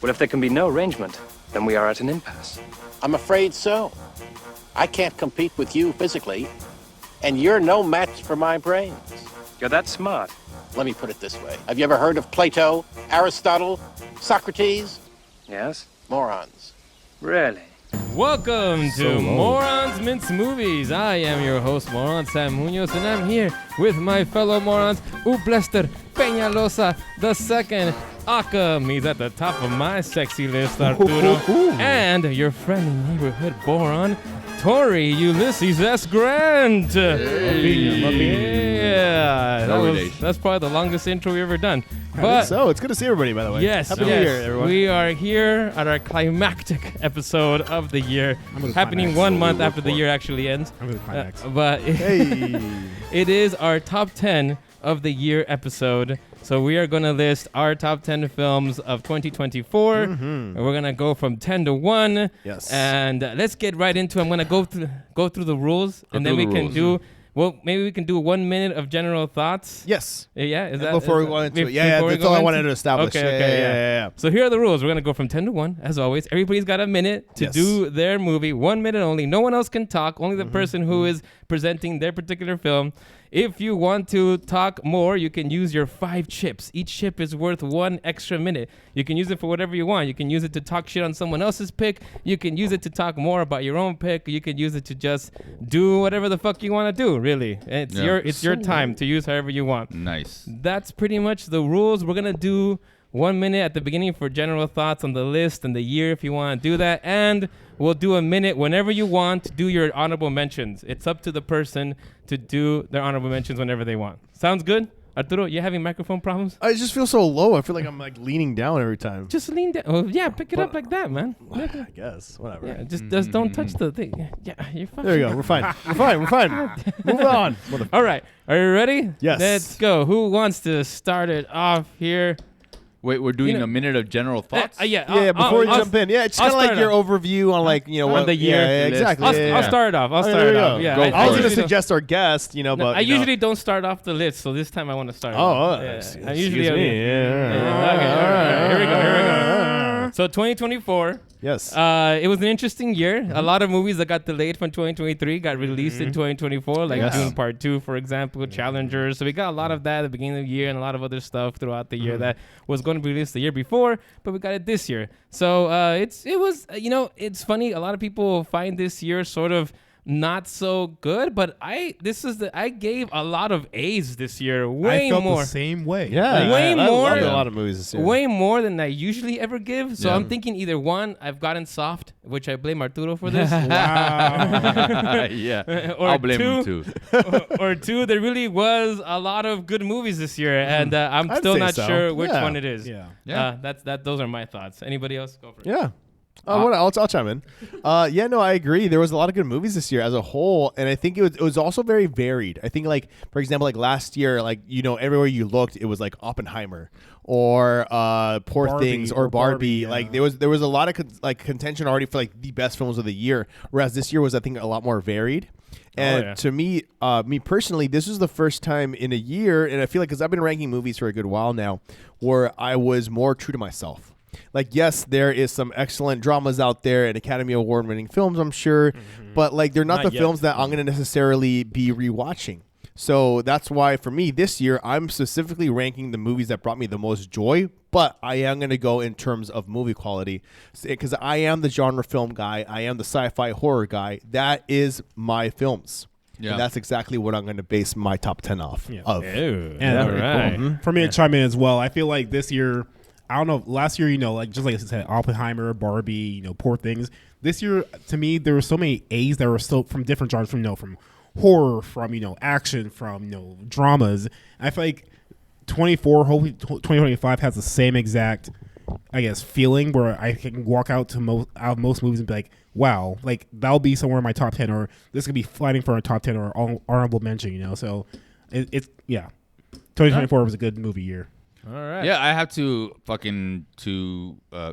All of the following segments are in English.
Well, if there can be no arrangement, then we are at an impasse. I'm afraid so. I can't compete with you physically, and you're no match for my brains. You're that smart. Let me put it this way. Have you ever heard of Plato, Aristotle, Socrates? Yes? Morons. Really? Welcome to Morons Mince Movies. I am your host, Moron Sam Munoz, and I'm here with my fellow morons, Uble Peñalosa II. Akam, he's at the top of my sexy list, Arturo. And your friendly neighborhood moron, Tory Ulysses S. Grant. Hey. Yeah, that's probably the longest intro we've ever done. But so it's good to see everybody, by the way. Yes, Happy New Year, everyone. We are here at our climactic episode of the year, happening 1 month after the year actually ends. But it is our top 10 of the year episode. So we are going to list our top 10 films of 2024. And we're going to go from 10 to 1. Yes. And let's get right into it. I'm going to go through the rules, and then we can do... Well, maybe we can do 1 minute of general thoughts. Yes. Yeah, is that... Before we go into it. Yeah, that's all I wanted to establish. Okay, yeah. So here are the rules. We're going to go from 10 to 1, as always. Everybody's got a minute to do their movie. 1 minute only. No one else can talk. Only the person who is presenting their particular film. If you want to talk more, you can use your 5 chips. Each chip is worth 1 extra minute. You can use it for whatever you want. You can use it to talk shit on someone else's pick. You can use it to talk more about your own pick. You can use it to just do whatever the fuck you want to do, really. It's your time to use however you want. Nice. That's pretty much the rules. We're going to do 1 minute at the beginning for general thoughts on the list and the year if you want to do that. And we'll do a minute whenever you want to do your honorable mentions. It's up to the person to do their honorable mentions whenever they want. Sounds good? Arturo, you having microphone problems? I just feel so low. I feel like I'm like leaning down every time. Just lean down. Oh, yeah, pick it up like that, man. I guess. Whatever. Yeah, just don't touch the thing. Yeah, you're fine. There you go. We're fine. We're fine. Move on. All right. Are you ready? Yes. Let's go. Who wants to start it off here? Wait, we're doing a minute of general thoughts? Yeah. Before we jump in. Yeah, it's kind of like your overview on like, on the year. Yeah, exactly. I'll start it off. Yeah. I was going to suggest our guest, but... I usually don't start off the list, so this time I want to start. I usually... Okay, all right. Here we go. So 2024. Yes. It was an interesting year. A lot of movies that got delayed from 2023 got released in 2024, like Dune Part 2, for example, Challengers. So we got a lot of that at the beginning of the year and a lot of other stuff throughout the year that was going to be released the year before, but we got it this year. So it's funny. A lot of people find this year sort of not so good, but I gave a lot of A's this year. Way more. I felt the same way. Yeah, way more. I loved a lot of movies this year. Way more than I usually ever give. So I'm thinking either one, I've gotten soft, which I blame Arturo for this. Wow. Yeah. Or I'll blame him too. or two, there really was a lot of good movies this year, and I'm still not sure which one it is. Those are my thoughts. Anybody else? Go for it. Yeah. I'll chime in. I agree. There was a lot of good movies this year as a whole, and I think it was also very varied. I think, like, for example, like last year, like, everywhere you looked, it was like Oppenheimer or Poor Things or Barbie. Yeah. Like there was a lot of contention already for like the best films of the year, whereas this year was, I think, a lot more varied. And to me personally, this was the first time in a year, and I feel like because I've been ranking movies for a good while now, where I was more true to myself. Like, yes, there is some excellent dramas out there and Academy Award-winning films, I'm sure, but like they're not the films that I'm going to necessarily be rewatching. So that's why, for me, this year, I'm specifically ranking the movies that brought me the most joy, but I am going to go in terms of movie quality because I am the genre film guy. I am the sci-fi horror guy. That is my films. Yeah. And that's exactly what I'm going to base my top 10 off of. And for me to chime in as well, I feel like this year... I don't know. Last year, like just like I said, Oppenheimer, Barbie, Poor Things. This year, to me, there were so many A's that were still from different genres, from horror, from action, from dramas. I feel like 24, hopefully 2025 has the same exact, I guess, feeling where I can walk out to most movies and be like, wow, like that'll be somewhere in my top 10, or this could be fighting for a top 10 or honorable mention. So it's 2024 was a good movie year. All right. Yeah, I have to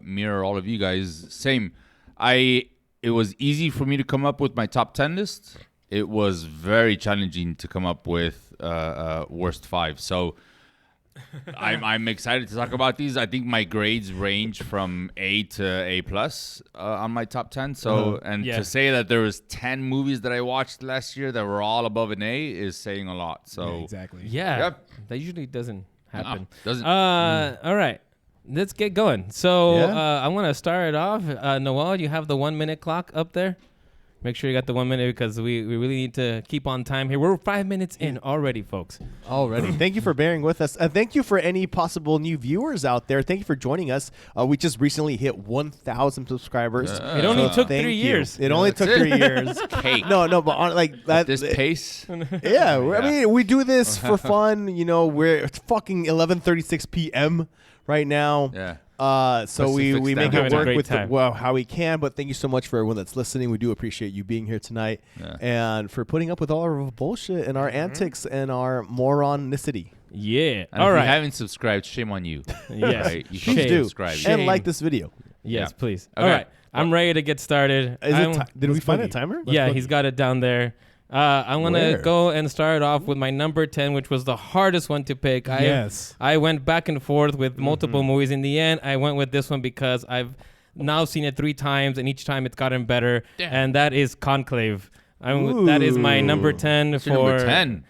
mirror all of you guys. Same. It was easy for me to come up with my top 10 list. It was very challenging to come up with worst 5. So I'm excited to talk about these. I think my grades range from A to A plus on my top 10. So, to say that there was 10 movies that I watched last year that were all above an A is saying a lot. So exactly. Yeah, Yep. that usually doesn't happen. Doesn't. All right, let's get going. So Yeah. I want to start it off. Noel, you have the 1 minute clock up there. Make sure you got the 1 minute because we really need to keep on time here. We're 5 minutes in already, folks. Already. Thank you for bearing with us. Thank you for any possible new viewers out there. Thank you for joining us. We just recently hit 1,000 subscribers. It only took 3 years. It only took 3 years. Cake. No, but on, like that. At this pace. Yeah, I mean, we do this for fun. You know, it's fucking 11:36 p.m. right now. Yeah. So Let's we fix make that. it Having a work great with time. how we can. But thank you so much for everyone that's listening. We do appreciate you being here tonight and for putting up with all our bullshit and our antics and our moronicity. Yeah. And All if right. you haven't subscribed, shame on you. Yes. Right? You Shame. should Please do subscribe. Shame. and like this video. Yes, Yeah. please. Okay. All right. I'm ready to get started. Did we find a boogie. timer? Yeah, he's got it down there. I want to Where? go and start off with my number 10, which was the hardest one to pick. Yes. I went back and forth with multiple movies. In the end, I went with this one because I've now seen it 3 times, and each time it's gotten better. And that is Conclave. That is my number 10 What's for your number 10?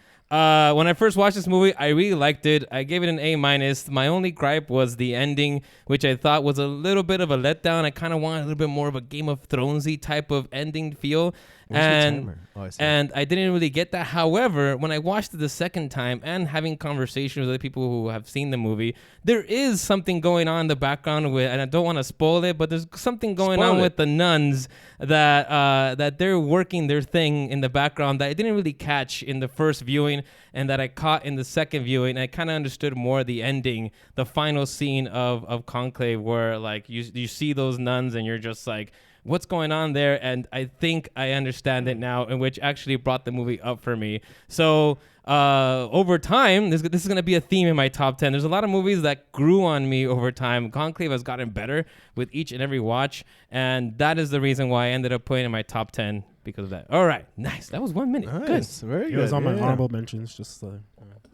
When I first watched this movie, I really liked it. I gave it an A-. My only gripe was the ending, which I thought was a little bit of a letdown. I kind of wanted a little bit more of a Game of Thronesy type of ending feel. Where's the timer? Oh, I see. And I didn't really get that. However, when I watched it the second time and having conversations with other people who have seen the movie, there is something going on in the background with, and I don't want to spoil it, but there's something going on with the nuns that they're working their thing in the background that I didn't really catch in the first viewing and that I caught in the second viewing. I kind of understood more the ending, the final scene of Conclave, where like you see those nuns and you're just like, what's going on there? And I think I understand it now, and which actually brought the movie up for me. So over time, this is going to be a theme in my top 10. There's a lot of movies that grew on me over time. Conclave has gotten better with each and every watch, and that is the reason why I ended up putting in my top 10 because of that. All right, nice. That was 1 minute. Nice. Very It good. was on my Yeah. honorable mentions. Just Good.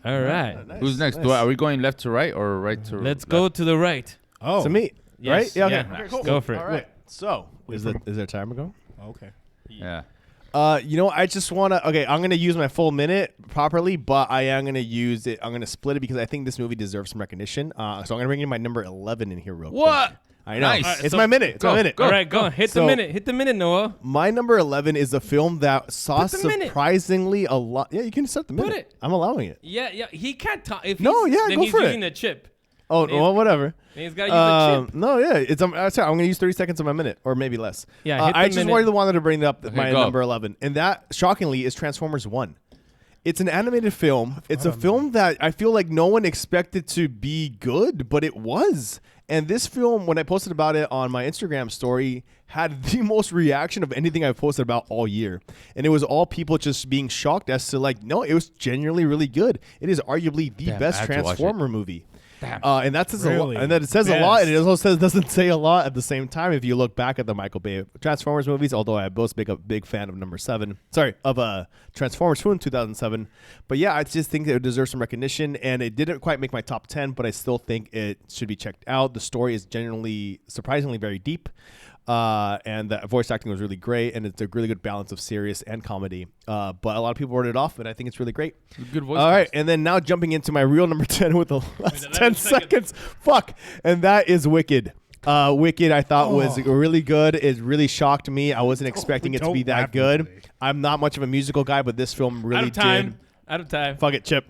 All right. Nice, Who's next? nice. Are we going left to right or right to Let's left? go to the right. oh, So me, Yes. right? Yeah. Okay. Yeah. Okay, cool. Go for it. All right. So is there a timer going? okay. Yeah. I just want to. Okay, I'm gonna use my full minute properly, but I am gonna use it. I'm gonna split it because I think this movie deserves some recognition. So I'm gonna bring in my number 11 in here real quick. What? I know. Nice. It's my minute. It's my minute. All right, go on. Hit the So- minute. Hit the minute, Noah. My number 11 is a film that saw Put the minute. surprisingly a lot. Yeah, you can start the minute. it. I'm allowing it. Yeah. He can't talk. If No, he's, yeah, then go he's for it. using the chip. Oh, well, whatever. And he's got to use the chip. No, yeah, it's. Sorry, I'm gonna use 30 seconds of my minute, or maybe less. Yeah, hit the I just minute. wanted to bring up my go. number 11, and that shockingly is Transformers 1. It's an animated film. It's a film that I feel like no one expected to be good, but it was. And this film, when I posted about it on my Instagram story, had the most reaction of anything I've posted about all year. And it was all people just being shocked as to like, no, it was genuinely really good. It is arguably the Damn, best I had to watch it. Transformer movie. Damn. And that says a lot. Really? And that it says a lot, Best. and it also doesn't say a lot at the same time. If you look back at the Michael Bay Transformers movies, although I both a big fan of number 7. Sorry, of Transformers 2 in 2007. But yeah, I just think that it deserves some recognition, and it didn't quite make my top 10, but I still think it should be checked out. The story is genuinely, surprisingly very deep. And the voice acting was really great, and it's a really good balance of serious and comedy. But a lot of people wrote it off, and I think it's really great. Good voice. All right, cast. and then now jumping into my real number 10 with the last 10 seconds. Fuck. And that is Wicked. Wicked, I thought was really good. It really shocked me. I wasn't expecting it to be don't laugh that good. at me. I'm not much of a musical guy, but this film really Out of time. did. Out of time. Fuck it, Chip.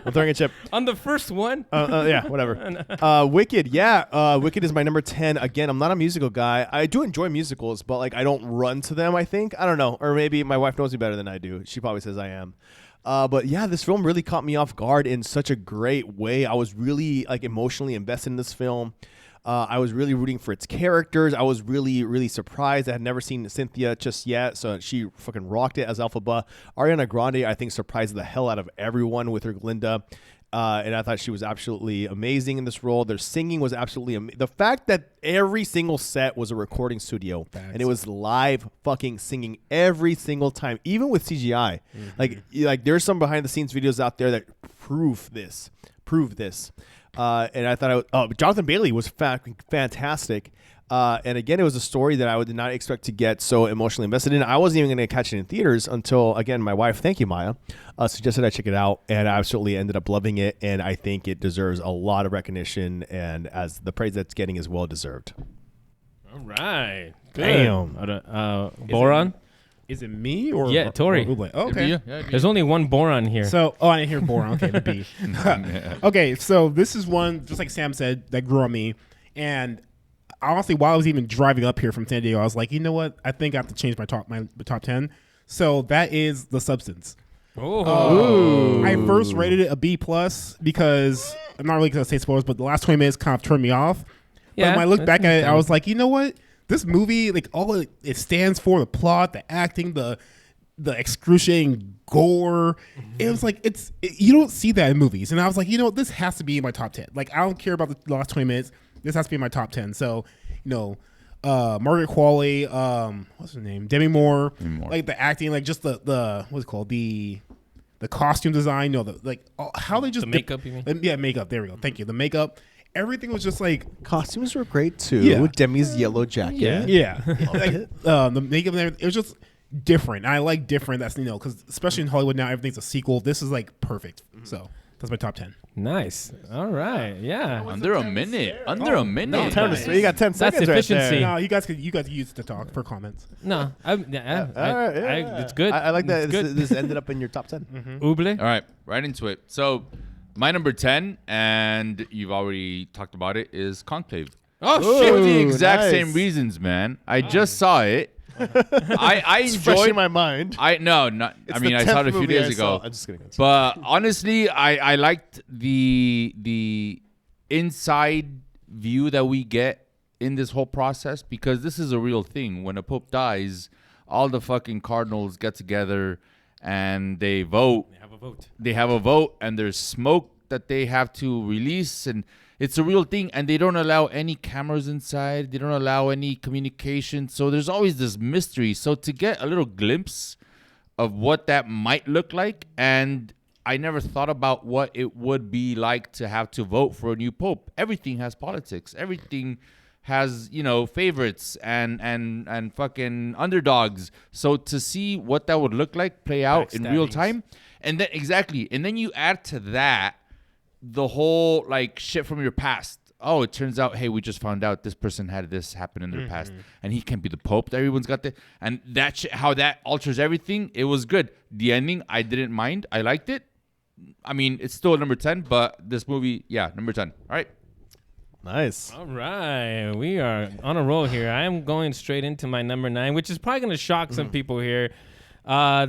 I'm throwing a chip. On the first one. Yeah, whatever. Wicked, yeah. Wicked is my number 10. Again, I'm not a musical guy. I do enjoy musicals, but like I don't run to them, I think. I don't know. Or maybe my wife knows me better than I do. She probably says I am. But yeah, this film really caught me off guard in such a great way. I was really like emotionally invested in this film. I was really rooting for its characters. I was really, really surprised. I had never seen Cynthia just yet, so she fucking rocked it as Elphaba. Ariana Grande, I think, surprised the hell out of everyone with her Glinda. And I thought she was absolutely amazing in this role. Their singing was absolutely amazing. The fact that every single set was a recording studio and it was live fucking singing every single time, even with CGI. Like there's some behind the scenes videos out there that prove prove this. And I thought, Jonathan Bailey was fantastic. And again, it was a story that I did not expect to get so emotionally invested in. I wasn't even going to catch it in theaters until, again, my wife, thank you, Maya, suggested I check it out. And I absolutely ended up loving it. And I think it deserves a lot of recognition. And as the praise that's getting is well deserved. All right. Good. Damn. Boron? Is it me or Tory? Or Uble? Oh, okay. There's only one boron here. So, I didn't hear boron. Okay, the B. Okay, so this is one, just like Sam said, that grew on me. And honestly, while I was even driving up here from San Diego, I was like, you know what? I think I have to change my top 10. So that is The Substance. Oh. I first rated it a B+ because I'm not really going to say spoilers, but the last 20 minutes kind of turned me off. Yeah, but when I look back at it, I was like, you know what? This movie, like all it stands for, the plot, the acting, the excruciating gore. It was like you don't see that in movies, and I was like, you know, this has to be in my top 10. Like I don't care about the last 20 minutes. This has to be in my top 10. So, Margaret Qualley, what's her name, Demi Moore, like the acting, like just the what's it called, the costume design, how they just the makeup. You mean? Yeah, makeup. There we go. Thank you. The makeup. Everything was just like Costumes were great too. Yeah. Demi's yellow jacket. Yeah. Like, the makeup and everything, it was just different. I like different. That's because especially in Hollywood now, everything's a sequel. This is like perfect. So that's my top 10. Nice. All right. Yeah. Under a minute. Under a minute. No, you got 10 seconds. That's efficiency. Right there. No, you guys could use it to talk for comments. No, it's good. I like that. It's good. This ended up in your top 10. Uble. All right, right into it. So, my number 10, and you've already talked about it, is Conclave. Oh, For the shit. exact nice. same reasons, man. I just saw it. I It's fresh enjoyed. in my mind. I saw it a few days ago. I'm just kidding. But honestly, I liked the inside view that we get in this whole process, because this is a real thing. When a pope dies, all the fucking cardinals get together and they vote. They have a vote, and there's smoke that they have to release, and it's a real thing. And they don't allow any cameras inside. They don't allow any communication. So there's always this mystery. So to get a little glimpse of what that might look like, and I never thought about what it would be like to have to vote for a new pope. Everything has politics. Everything has, favorites and fucking underdogs. So to see what that would look like play out in real time, and then you add to that the whole like shit from your past. Oh, it turns out, hey, we just found out this person had this happen in their past, and he can't be the pope. Everyone's got that, and that shit, how that alters everything. It was good. The ending, I didn't mind. I liked it. I mean, it's still number 10, but this movie, number 10. All right. Nice. All right. We are on a roll here. I am going straight into my number 9, which is probably going to shock some people here.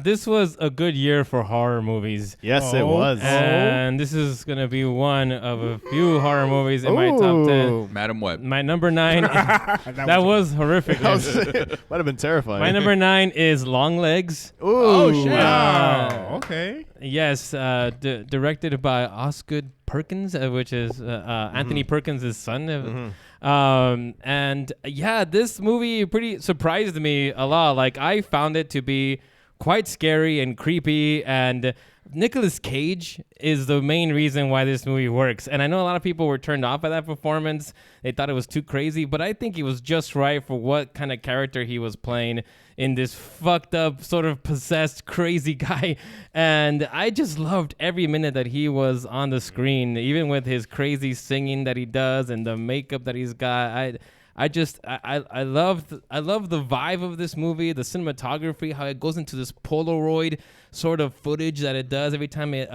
This was a good year for horror movies. Yes, it was. And this is going to be one of a few horror movies in my top 10. Madam Web. My number 9, that was horrific. Might have been terrifying. My number 9 is Long Legs. Ooh, oh, shit. Wow. Okay. Yes, directed by Osgood Perkins, which is Anthony Perkins' son. And yeah, this movie pretty surprised me a lot. Like, I found it to be quite scary and creepy, and Nicolas Cage is the main reason why this movie works. And I know a lot of people were turned off by that performance. They thought it was too crazy, but I think he was just right for what kind of character he was playing in this fucked up, sort of possessed, crazy guy. And I just loved every minute that he was on the screen, even with his crazy singing that he does and the makeup that he's got. I love the vibe of this movie, the cinematography, how it goes into this Polaroid sort of footage that it does every time it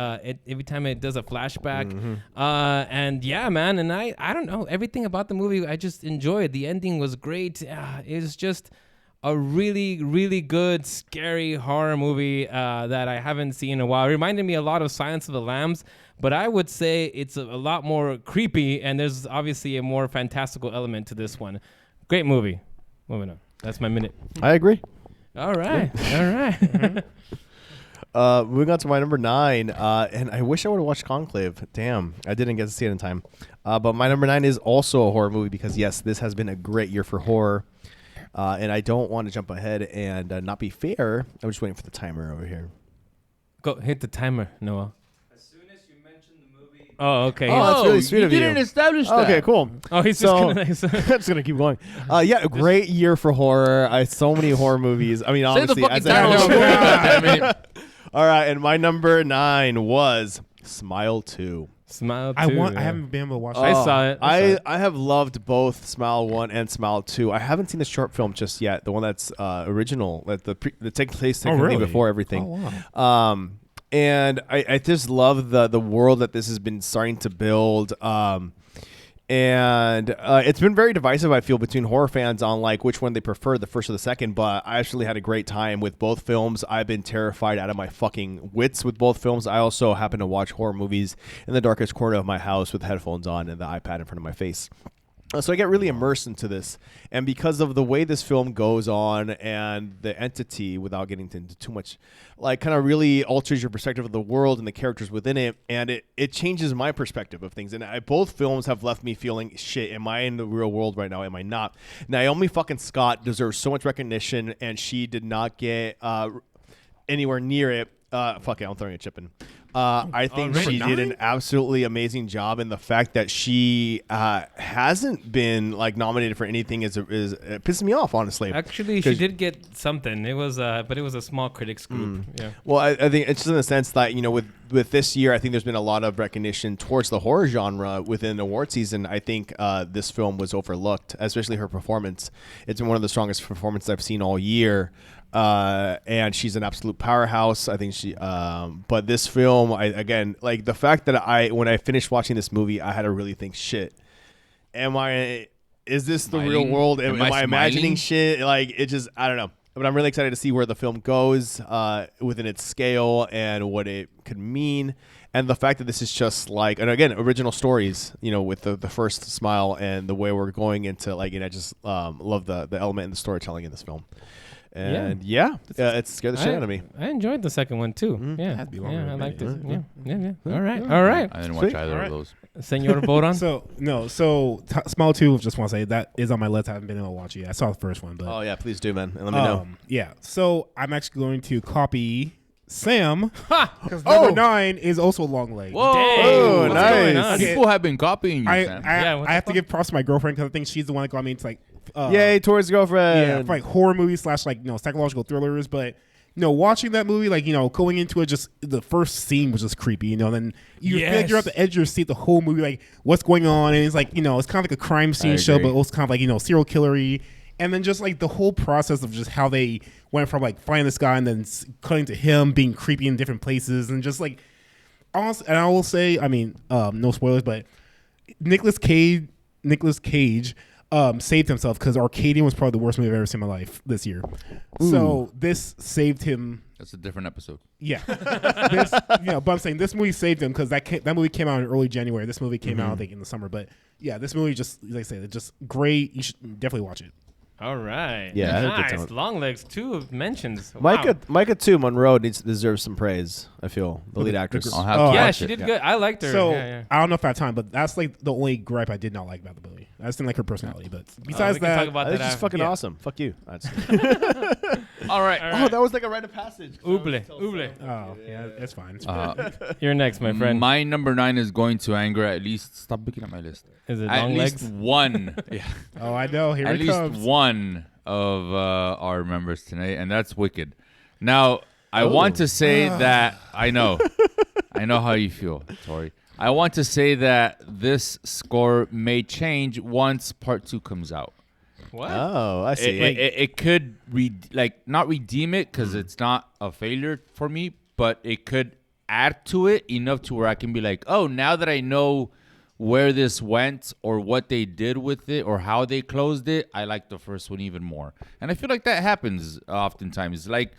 does a flashback. And yeah, man, and I don't know, everything about the movie I just enjoyed. The ending was great. It's just a really, really good, scary horror movie that I haven't seen in a while. It reminded me a lot of Silence of the Lambs, but I would say it's a lot more creepy, and there's obviously a more fantastical element to this one. Great movie. Moving on. That's my minute. I agree. All right. All right. Moving on to my number 9, and I wish I would have watched Conclave. Damn, I didn't get to see it in time. But my number 9 is also a horror movie because, yes, this has been a great year for horror. And I don't want to jump ahead and not be fair. I'm just waiting for the timer over here. Go hit the timer, Noah. As soon as you mention the movie, Oh, okay. Oh, that's really sweet of you. You didn't establish that. Okay, cool. Oh, he's So- just gonna. I'm just gonna keep going. Yeah, a great year for horror. So many horror movies. I mean, Say the obviously, fucking as title of the movie, goddammit. all right, and my number 9 was Smile 2. Smile. I too, yeah. haven't been able to watch I that. saw it. I have loved both Smile 1 and Smile 2. I haven't seen the short film just yet. The one that's original, that takes place technically really? before everything. Oh, wow. And I just love the world that this has been starting to build. And it's been very divisive, I feel, between horror fans on like which one they prefer, the first or the second. But I actually had a great time with both films. I've been terrified out of my fucking wits with both films. I also happen to watch horror movies in the darkest corner of my house with headphones on and the iPad in front of my face. So I get really immersed into this, and because of the way this film goes on and the entity, without getting into too much, like kind of really alters your perspective of the world and the characters within it, and it changes my perspective of things. And both films have left me feeling, shit, am I in the real world right now? Am I not? Naomi fucking Scott deserves so much recognition, and she did not get anywhere near it. Fuck it, I'm throwing a chip in. I think she did an absolutely amazing job, and the fact that she hasn't been like nominated for anything is it pisses me off, honestly. Actually, she did get something. It was, but it was a small critics group. Yeah. Well, I think it's just in the sense that with this year, I think there's been a lot of recognition towards the horror genre within award season. I think this film was overlooked, especially her performance. It's been one of the strongest performances I've seen all year. And she's an absolute powerhouse. I think but this film, like the fact that when I finished watching this movie, I had to really think, shit, is this the real world? Am I imagining shit? Like, it just, I don't know. But I'm really excited to see where the film goes within its scale and what it could mean. And the fact that this is just like, and again, original stories, with the first Smile and the way we're going into I just love the element and the storytelling in this film. And it scared the shit out of me. I enjoyed the second one too. Mm-hmm. Yeah, Had to be longer I than liked that. it. Yeah. All right. I didn't watch either of those. Senor Boron. So Smile 2, just want to say that is on my list. I haven't been able to watch it yet. I saw the first one, but Oh yeah, please do, man, and let me know. Yeah, so I'm actually going to copy Sam because number 9 is also Long Legs. Whoa, Oh, What's nice. going on? Okay. People have been copying you, I Sam. what I have the to give props to my girlfriend because I think she's the one that got me into like Yay, Tori's girlfriend. yeah, for like horror movies / psychological thrillers. But watching that movie, going into it, just the first scene was just creepy. Then you feel like you're at the edge of your seat the whole movie, like what's going on, and it's like it's kind of like a crime scene show, but also kind of like serial killery, and then just like the whole process of just how they went from like finding this guy and then cutting to him being creepy in different places, and just like honestly, and I will say, no spoilers, but Nicolas Cage saved himself because Arcadian was probably the worst movie I've ever seen in my life this year. Ooh. So this saved him. That's a different episode. Yeah, but I'm saying this movie saved him because that movie came out in early January. This movie came out I think in the summer, but yeah, this movie just like I said, it's just great. You should definitely watch it. All right. Yeah, I had a good nice. time. Long Legs, 2 mentions. Wow. Micah too. Monroe deserves some praise. I feel the lead actress. I'll have to Yeah, watch she it. did good. I liked her. So yeah. I don't know if I have time, but that's like the only gripe I did not like about the movie. I just didn't like her personality, but besides we can that, talk about That's that just after. fucking Yeah. awesome. Fuck you. All right. Oh, that was like a rite of passage. Uble. oh yeah, it's fine. It's fine. You're next, my friend. My number 9 is going to anger at least. Stop looking at my list. Is it At Long least Legs? one. Yeah. Oh, I know. Here At it least comes. one of our members tonight, and that's Wicked. Now, I want to say that I know how you feel, Tory. I want to say that this score may change once part 2 comes out. What? Oh, I see. It could not redeem it because it's not a failure for me, but it could add to it enough to where I can be like, oh, now that I know where this went or what they did with it or how they closed it, I like the first one even more. And I feel like that happens oftentimes. Like,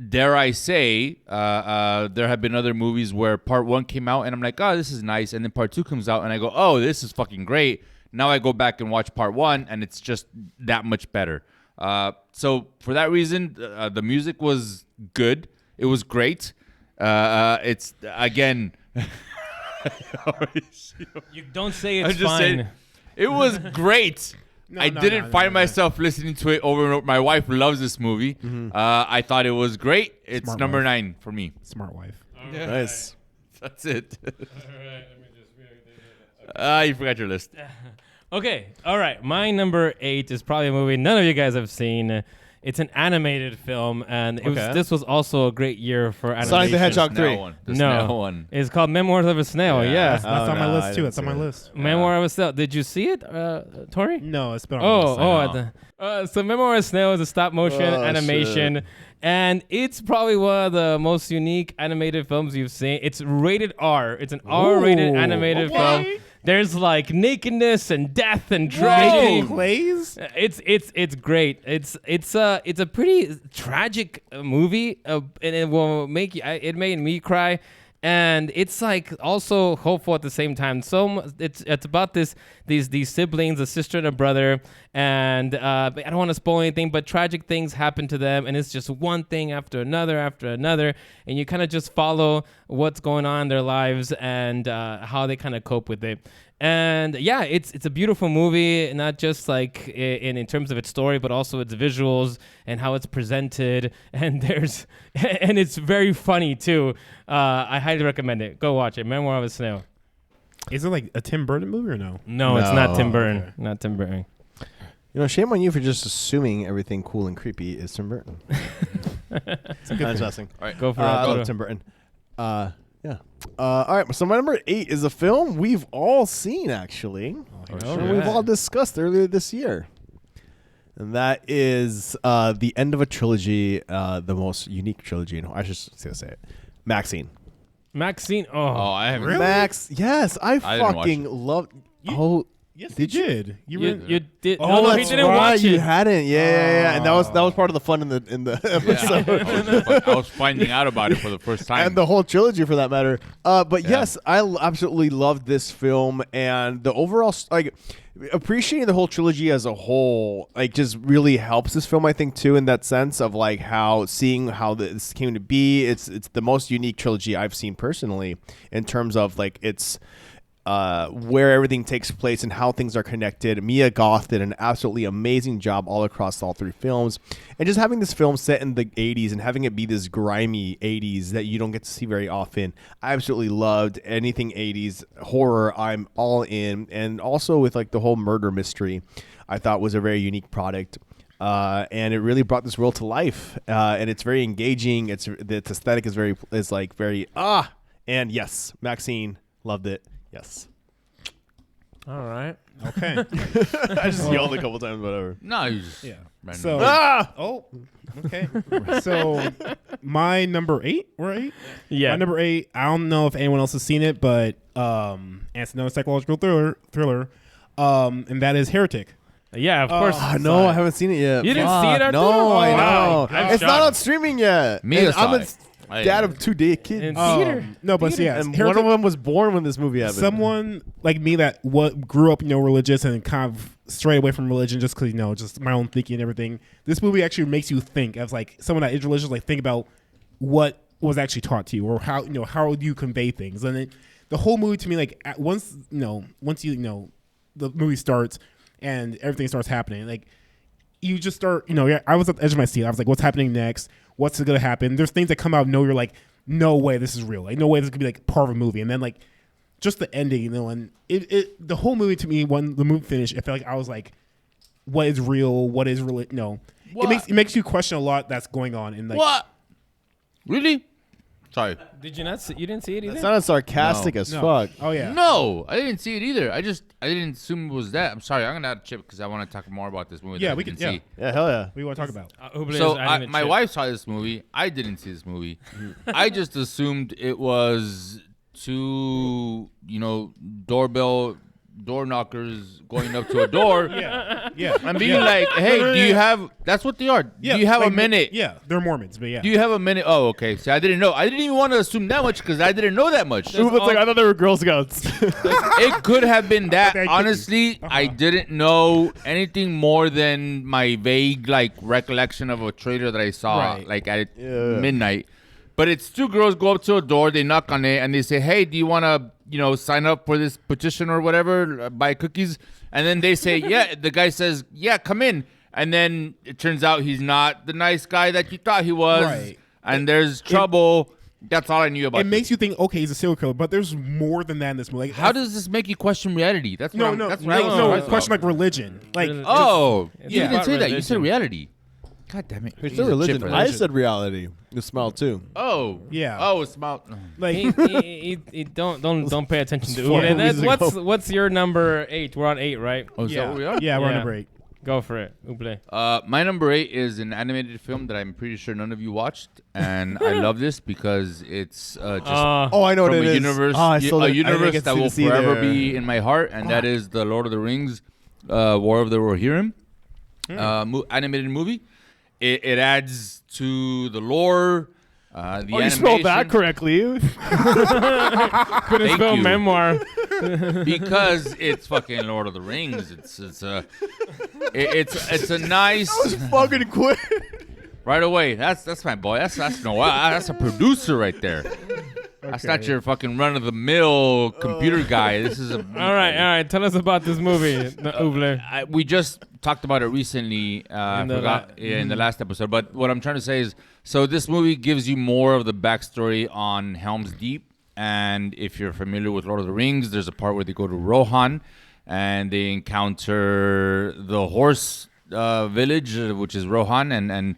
dare I say, there have been other movies where part 1 came out and I'm like, oh, this is nice. And then part 2 comes out and I go, oh, this is fucking great. Now I go back and watch part 1 and it's just that much better. So for that reason, the music was good. It was great. It's, again... You don't say it's I'm just fine. saying, it was great. I didn't find myself listening to it over and over. My wife loves this movie. I thought it was great. It's Smart number wife. 9 for me. Smart wife. Nice. That's it. You forgot your list. Okay, all right. My number 8 is probably a movie none of you guys have seen. It's an animated film, and this was also a great year for animation. Sonic the Hedgehog 3. The snail one. It's called Memoirs of a Snail. Yeah. That's on my list too. It's on my list. Memoir of a Snail. Did you see it, Tory? No, it's been on my list. So Memoir of a Snail is a stop motion animation. Shit. And it's probably one of the most unique animated films you've seen. It's rated R. It's an R-rated animated film. There's like nakedness and death and dragon plays. It's great. It's a pretty tragic movie, and it will make you. It made me cry. And it's like also hopeful at the same time. So it's about these siblings, a sister and a brother, and I don't want to spoil anything, but tragic things happen to them, and it's just one thing after another, and you kind of just follow what's going on in their lives and how they kind of cope with it. And yeah, it's a beautiful movie, not just like in terms of its story, but also its visuals and how it's presented. And and it's very funny too. I highly recommend it. Go watch it. Memoir of a Snail. Is it like a Tim Burton movie or no? No, it's not Tim Burton. Okay. Not Tim Burton. You know, shame on you for just assuming everything cool and creepy is Tim Burton. It's a good thing. All right, go for it. I love Tim Burton. Yeah. All right. So my number 8 is a film we've all seen, actually. We've all discussed earlier this year. And that is the end of a trilogy, the most unique trilogy. No, I should say it. Maxine. Oh, I haven't. Really? Max. Yes, I fucking loved. Yes, did you did. You did. Oh, no, that's he didn't right. watch it. You hadn't. Yeah. And that was part of the fun in the episode. Yeah, I was finding out about it for the first time. And the whole trilogy, for that matter. But yes, I absolutely loved this film, and the overall appreciating the whole trilogy as a whole, just really helps this film, I think, too, in that sense of seeing how this came to be. It's the most unique trilogy I've seen personally in terms of it's. Where everything takes place and how things are connected. Mia Goth did an absolutely amazing job all across all 3 films. And just having this film set in the 80s and having it be this grimy 80s that you don't get to see very often, I absolutely loved. Anything 80s horror, I'm all in. And also with the whole murder mystery, I thought was a very unique product. And it really brought this world to life. And it's very engaging. The aesthetic is very and yes, Maxine, loved it. Yes. All right. Okay. I just yelled a couple times, whatever. No, you just okay. So my number 8, right? Yeah. My number 8. I don't know if anyone else has seen it, but it's another psychological thriller, and that is Heretic. Yeah, of course. No, I haven't seen it yet. You didn't see it, Arturo? No, I know. Wow. It's not on streaming yet. I'm a dad of 2 kids. In theater. No, but and one of them was born when this movie happened. Someone like me that grew up, religious and kind of strayed away from religion just because, just my own thinking and everything. This movie actually makes you think as someone that is religious, think about what was actually taught to you or how do you convey things. And the whole movie to me, once the movie starts and everything starts happening, you just start, I was at the edge of my seat. I was like, what's happening next? What's going to happen? There's things that come out, you're like, no way this is real. No way this could be part of a movie. And then just the ending, and the whole movie to me, when the movie finished, it felt like I was like, what is real? What is really, it makes you question a lot that's going on. And what? Really? Sorry. Did you not see? You didn't see it either? It sounded sarcastic as fuck. Oh, yeah. No, I didn't see it either. I didn't assume it was that. I'm sorry. I'm going to have to chip because I want to talk more about this movie. Yeah, we can see. Yeah, hell yeah. What do you want to talk about? So my wife saw this movie. I didn't see this movie. I just assumed it was two, door knockers going up to a door. Yeah. And being like, hey, do you have, that's what they are. Yeah, do you have a minute? Yeah, they're Mormons, but yeah. Do you have a minute? Oh, okay. See, I didn't know. I didn't even want to assume that much because I didn't know that much. I thought they were Girl Scouts. It could have been that. Honestly, I didn't know anything more than my vague recollection of a trailer that I saw at midnight. But it's 2 girls go up to a door, they knock on it, and they say, hey, do you want to, sign up for this petition or whatever, buy cookies? And then they say, yeah. The guy says, yeah, come in. And then it turns out he's not the nice guy that you thought he was. Right. And there's trouble. That's all I knew about. It makes you think, okay, he's a serial killer, but there's more than that in this movie. Like, how does this make you question reality? That's what no, that's what I was surprised question about. like religion. Like, Oh, It's you didn't about say that. You religion. said reality. God damn it. It's He's a a religion. chip I religion. said reality. The smell too. Oh. Yeah. Oh, it's about. like He don't pay attention to Four Uble. That's movies ago. what's your number 8? We're on 8, right? Oh, is that what we are? yeah, we're on Yeah. a break. Go for it, Uble. My number 8 is an animated film that I'm pretty sure none of you watched, and I love this because it's just Oh, I know what from it a is. universe, Oh, I still a didn't- I didn't universe get that to will see forever there. be in my heart, and that is the Lord of the Rings, War of the Rohirrim, animated movie. It adds to the lore. The animation. You spelled that correctly. Couldn't Thank spell you. memoir. Because it's fucking Lord of the Rings. It's a nice Fucking quit. right away. That's my boy. That's a producer right there. That's not your fucking run of the mill computer guy. This is a All right. Tell us about this movie, Uble. we just talked about it recently. In the In the last episode. But what I'm trying to say is, so this movie gives you more of the backstory on Helm's Deep. And if you're familiar with Lord of the Rings, there's a part where they go to Rohan and they encounter the horse village, which is Rohan, and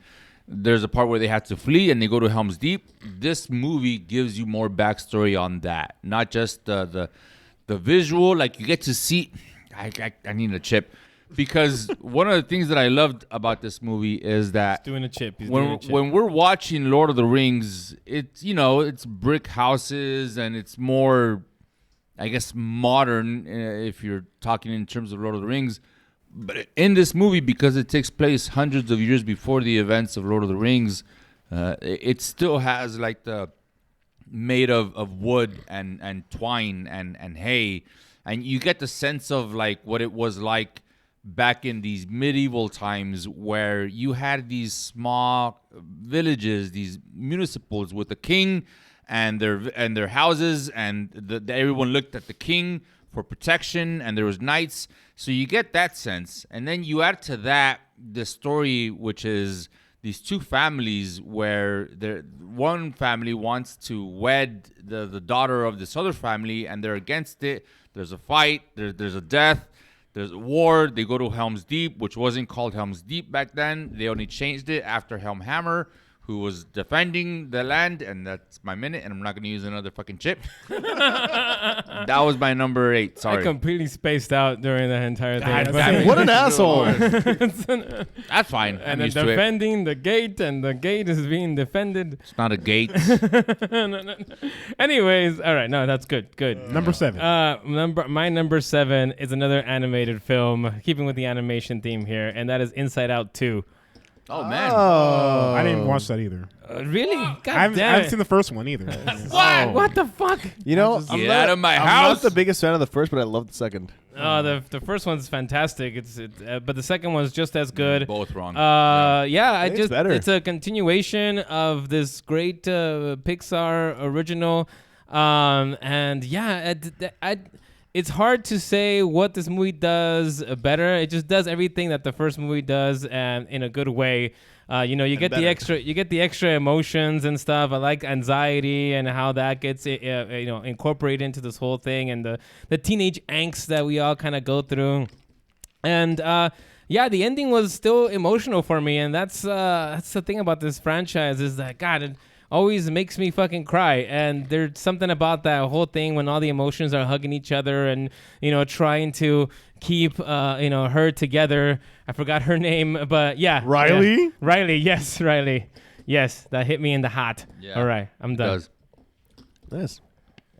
there's a part where they have to flee and they go to Helm's Deep. This movie gives you more backstory on that, not just the visual. Like you get to see. I need a chip. Because one of the things that I loved about this movie is that Doing a chip. He's when doing a chip. when we're watching Lord of the Rings, it's brick houses and it's more, I guess, modern if you're talking in terms of Lord of the Rings. But in this movie, because it takes place hundreds of years before the events of Lord of the Rings, it still has like the made of wood and twine and hay, and you get the sense of like what it was like back in these medieval times where you had these small villages, these municipals with the king and their houses, and everyone looked at the king for protection, and there was knights. So you get that sense, and then you add to that the story, which is these two families where one family wants to wed the daughter of this other family, and they're against it. There's a fight. There's a death. There's a war. They go to Helm's Deep, which wasn't called Helm's Deep back then. They only changed it after Helmhammer, who was defending the land. And that's my minute, and I'm not going to use another fucking chip. That was my number 8. Sorry. I completely spaced out during the entire thing. God But- damn it. What an asshole. That's fine. and I'm then used to it. defending the gate, and the gate is being defended. It's not a gate. Anyways, all right, no, that's good. Number 7. My number 7 is another animated film, keeping with the animation theme here, and that is Inside Out 2. Oh, man. I didn't watch that either. Really? God I haven't damn it. seen the first one either. What the fuck? You know, Get out of my I'm house. not the biggest fan of the first, but I love the second. The first one's fantastic. But the second one's just as good. Both wrong. It's better. It's a continuation of this great Pixar original, and yeah, it's hard to say what this movie does better. It just does everything that the first movie does, and in a good way. You get the extra emotions and stuff. I like anxiety and how that gets incorporated into this whole thing, and the teenage angst that we all kind of go through. And the ending was still emotional for me, and that's the thing about this franchise is that God, it always makes me fucking cry. And there's something about that whole thing when all the emotions are hugging each other and trying to keep her together. I forgot her name, but yeah, Riley? yeah. Riley, yes, that hit me in the heart. Yeah. All right, I'm done. Does. Nice.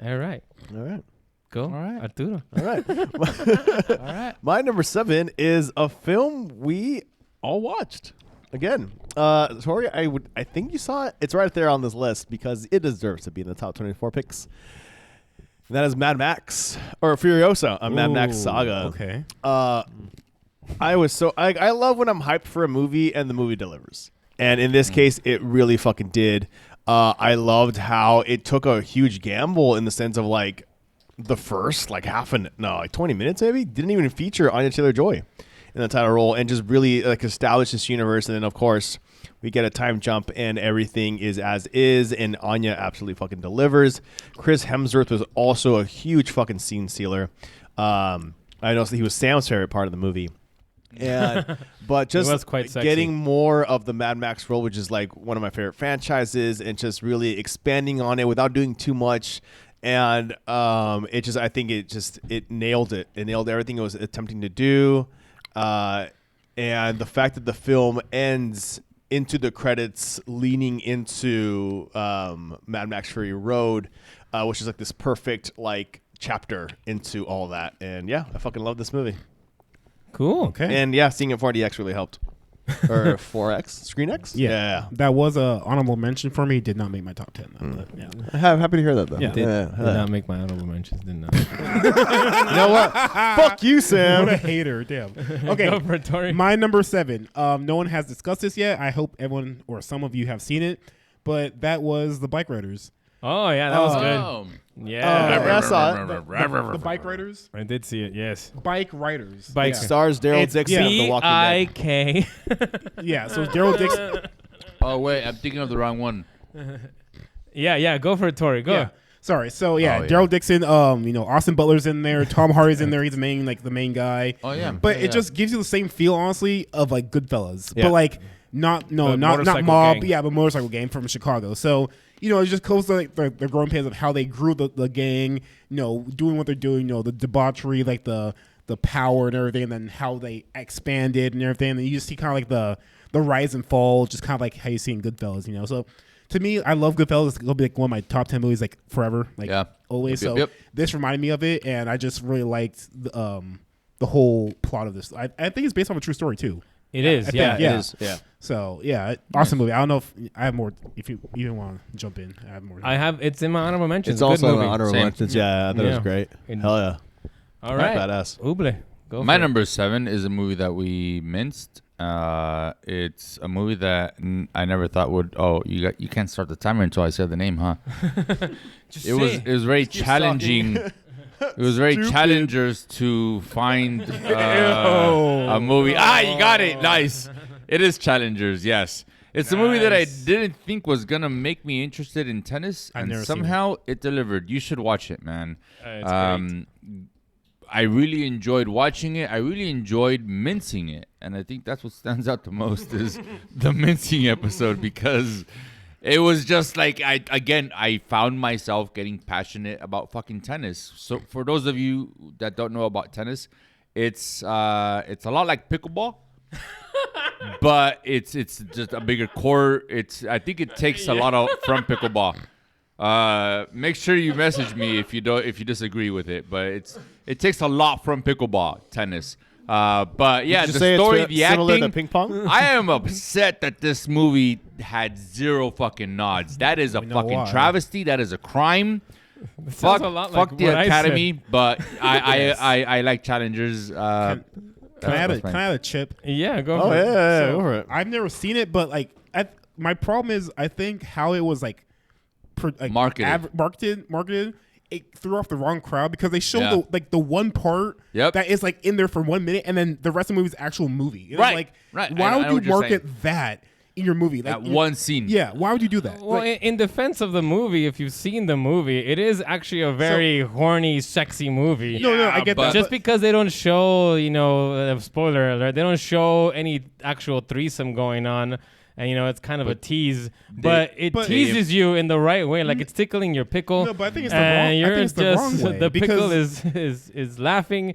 All right, All right. go. All right, Arturo. All right. All right. My number 7 is a film we all watched. Again, Tory, I think you saw it. It's right there on this list because it deserves to be in the top 24 picks. And that is Mad Max or Furiosa, a Mad Max saga. Okay. I love when I'm hyped for a movie and the movie delivers. And in this case, it really fucking did. I loved how it took a huge gamble in the sense of like the first 20 minutes maybe didn't even feature Anya Taylor-Joy. in the title role, and just really like establish this universe. And then of course we get a time jump, and everything is as is, and Anya absolutely fucking delivers. Chris Hemsworth was also a huge fucking scene stealer. I know he was Sam's favorite part of the movie. And but just getting more of the Mad Max role, which is like one of my favorite franchises, and just really expanding on it without doing too much. And I think it nailed it. It nailed everything it was attempting to do. And the fact that the film ends into the credits leaning into Mad Max Fury Road, which is like this perfect like chapter into all that. And yeah, I fucking love this movie. Cool. Okay. And yeah, seeing it 4DX really helped. Or 4X? Screen X? Yeah. That was a honorable mention for me. Did not make my top 10 though. But yeah. I'm happy to hear that though. Yeah. Did not make my honorable mentions. Did not. You know what? Fuck you, Sam. What a hater. Damn. Okay. Go for it, Tory. My number 7. No one has discussed this yet. I hope everyone or some of you have seen it. But that was The Bike Riders. Oh yeah, that was good. Yeah, I saw it. The Bike Riders. I did see it. Yes, Bike Riders. Bike stars Daryl Dixon of The Walking Dead. B-I-K. Yeah, so Daryl Dixon. Oh wait, I'm thinking of the wrong one. Yeah. Go for it, Tory. Go. Yeah. Sorry. So Daryl Dixon. Austin Butler's in there. Tom Hardy's in there. He's the main guy. Oh yeah. But it just gives you the same feel, honestly, of like Goodfellas. Yeah. But like not mob. gang. Yeah, but motorcycle gang from Chicago. So. It just goes to like the growing pains of how they grew the gang, doing what they're doing, the debauchery, like the power and everything, and then how they expanded and everything. And you just see kind of like the rise and fall, just kind of like how you see in Goodfellas, So to me, I love Goodfellas. It's gonna be like one of my top 10 movies, like forever, like always. Yep. This reminded me of it, and I just really liked the whole plot of this. I think it's based on a true story too. It is. It is. Yeah. So awesome movie. I don't know if I have more. If you even want to jump in, I have more. It's in my honorable mentions. It's also in my honorable mentions. Yeah, I thought it was great. Hell yeah. All right. Badass. Uble. Go. My number 7 is a movie that we minced. It's a movie that I never thought would. Oh, you can't start the timer until I said the name, huh? It was very challenging. It was very challengers to find a movie. You got it. Nice. It is challengers. Yes. It's a movie that I didn't think was going to make me interested in tennis. And somehow it delivered. You should watch it, man. It's great. I really enjoyed watching it. I really enjoyed mincing it. And I think that's what stands out the most is the mincing episode, because it was just like, I found myself getting passionate about fucking tennis. So for those of you that don't know about tennis, it's a lot like pickleball, but it's just a bigger court. I think it takes a lot from pickleball. Make sure you message me if you disagree with it, but it takes a lot from pickleball tennis. But yeah, the story, the acting. To ping pong? I am upset that this movie had 0 fucking nods. That is a fucking travesty. That is a crime. Fuck the Academy. But I like challengers. Can I have a chip? Yeah, go for it. So, go for it. I've never seen it, but like, my problem is I think how it was like marketed. It threw off the wrong crowd because they showed the one part that is like in there for 1 minute, and then the rest of the movie is actual movie. And right. Why would you market that in your movie? Like, that one scene. Yeah. Why would you do that? Well, in defense of the movie, if you've seen the movie, it is actually a very horny, sexy movie. No, I get that. Just because they don't show, spoiler alert, they don't show any actual threesome going on. And it's kind of a tease, but it teases you in the right way, like it's tickling your pickle. No, but I think it's the wrong way. The pickle is laughing,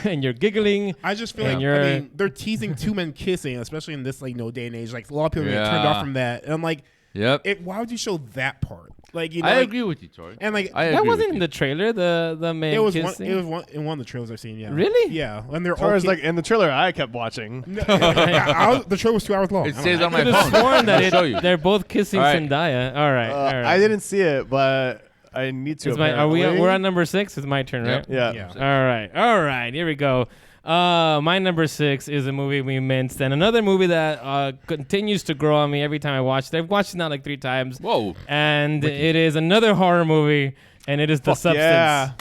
and you're giggling. I just feel like they're teasing 2 men kissing, especially in this day and age. Like a lot of people get turned off from that, and I'm like, why would you show that part? Like, I agree with you, Tory. And like that wasn't in the trailer. The man kissing. It was in one of the trailers I've seen. Yeah. Really? Yeah. And they're all like in the trailer I kept watching. The trailer was 2 hours long. It stays on my phone. I sworn that they're both kissing Zendaya. All right. I didn't see it, but I need to. We're on number 6. It's my turn, right? Yeah. All right. Here we go. My number 6 is a movie we minced, and another movie that continues to grow on me every time I watch it. I've watched it now like 3 times. Whoa! And it is another horror movie, and it is The Substance. Yeah.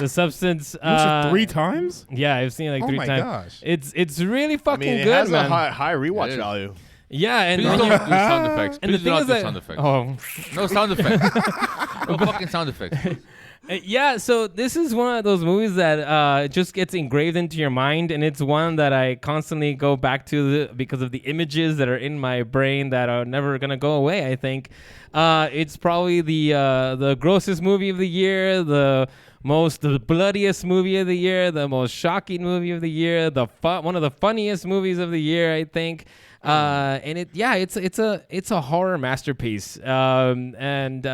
The Substance. You watched it 3 times? Yeah, I've seen it like 3 times. Oh my gosh. It's really fucking it good, has man. a high rewatch value. Yeah, and Please when don't you- do sound effects. and the Please do thing not is do that- sound effects. Oh. No sound effects. No fucking sound effects. Yeah, so this is one of those movies that just gets engraved into your mind, and it's one that I constantly go back to because of the images that are in my brain that are never gonna go away. I think it's probably the grossest movie of the year, the bloodiest movie of the year, the most shocking movie of the year, one of the funniest movies of the year, I think. And it's a horror masterpiece, and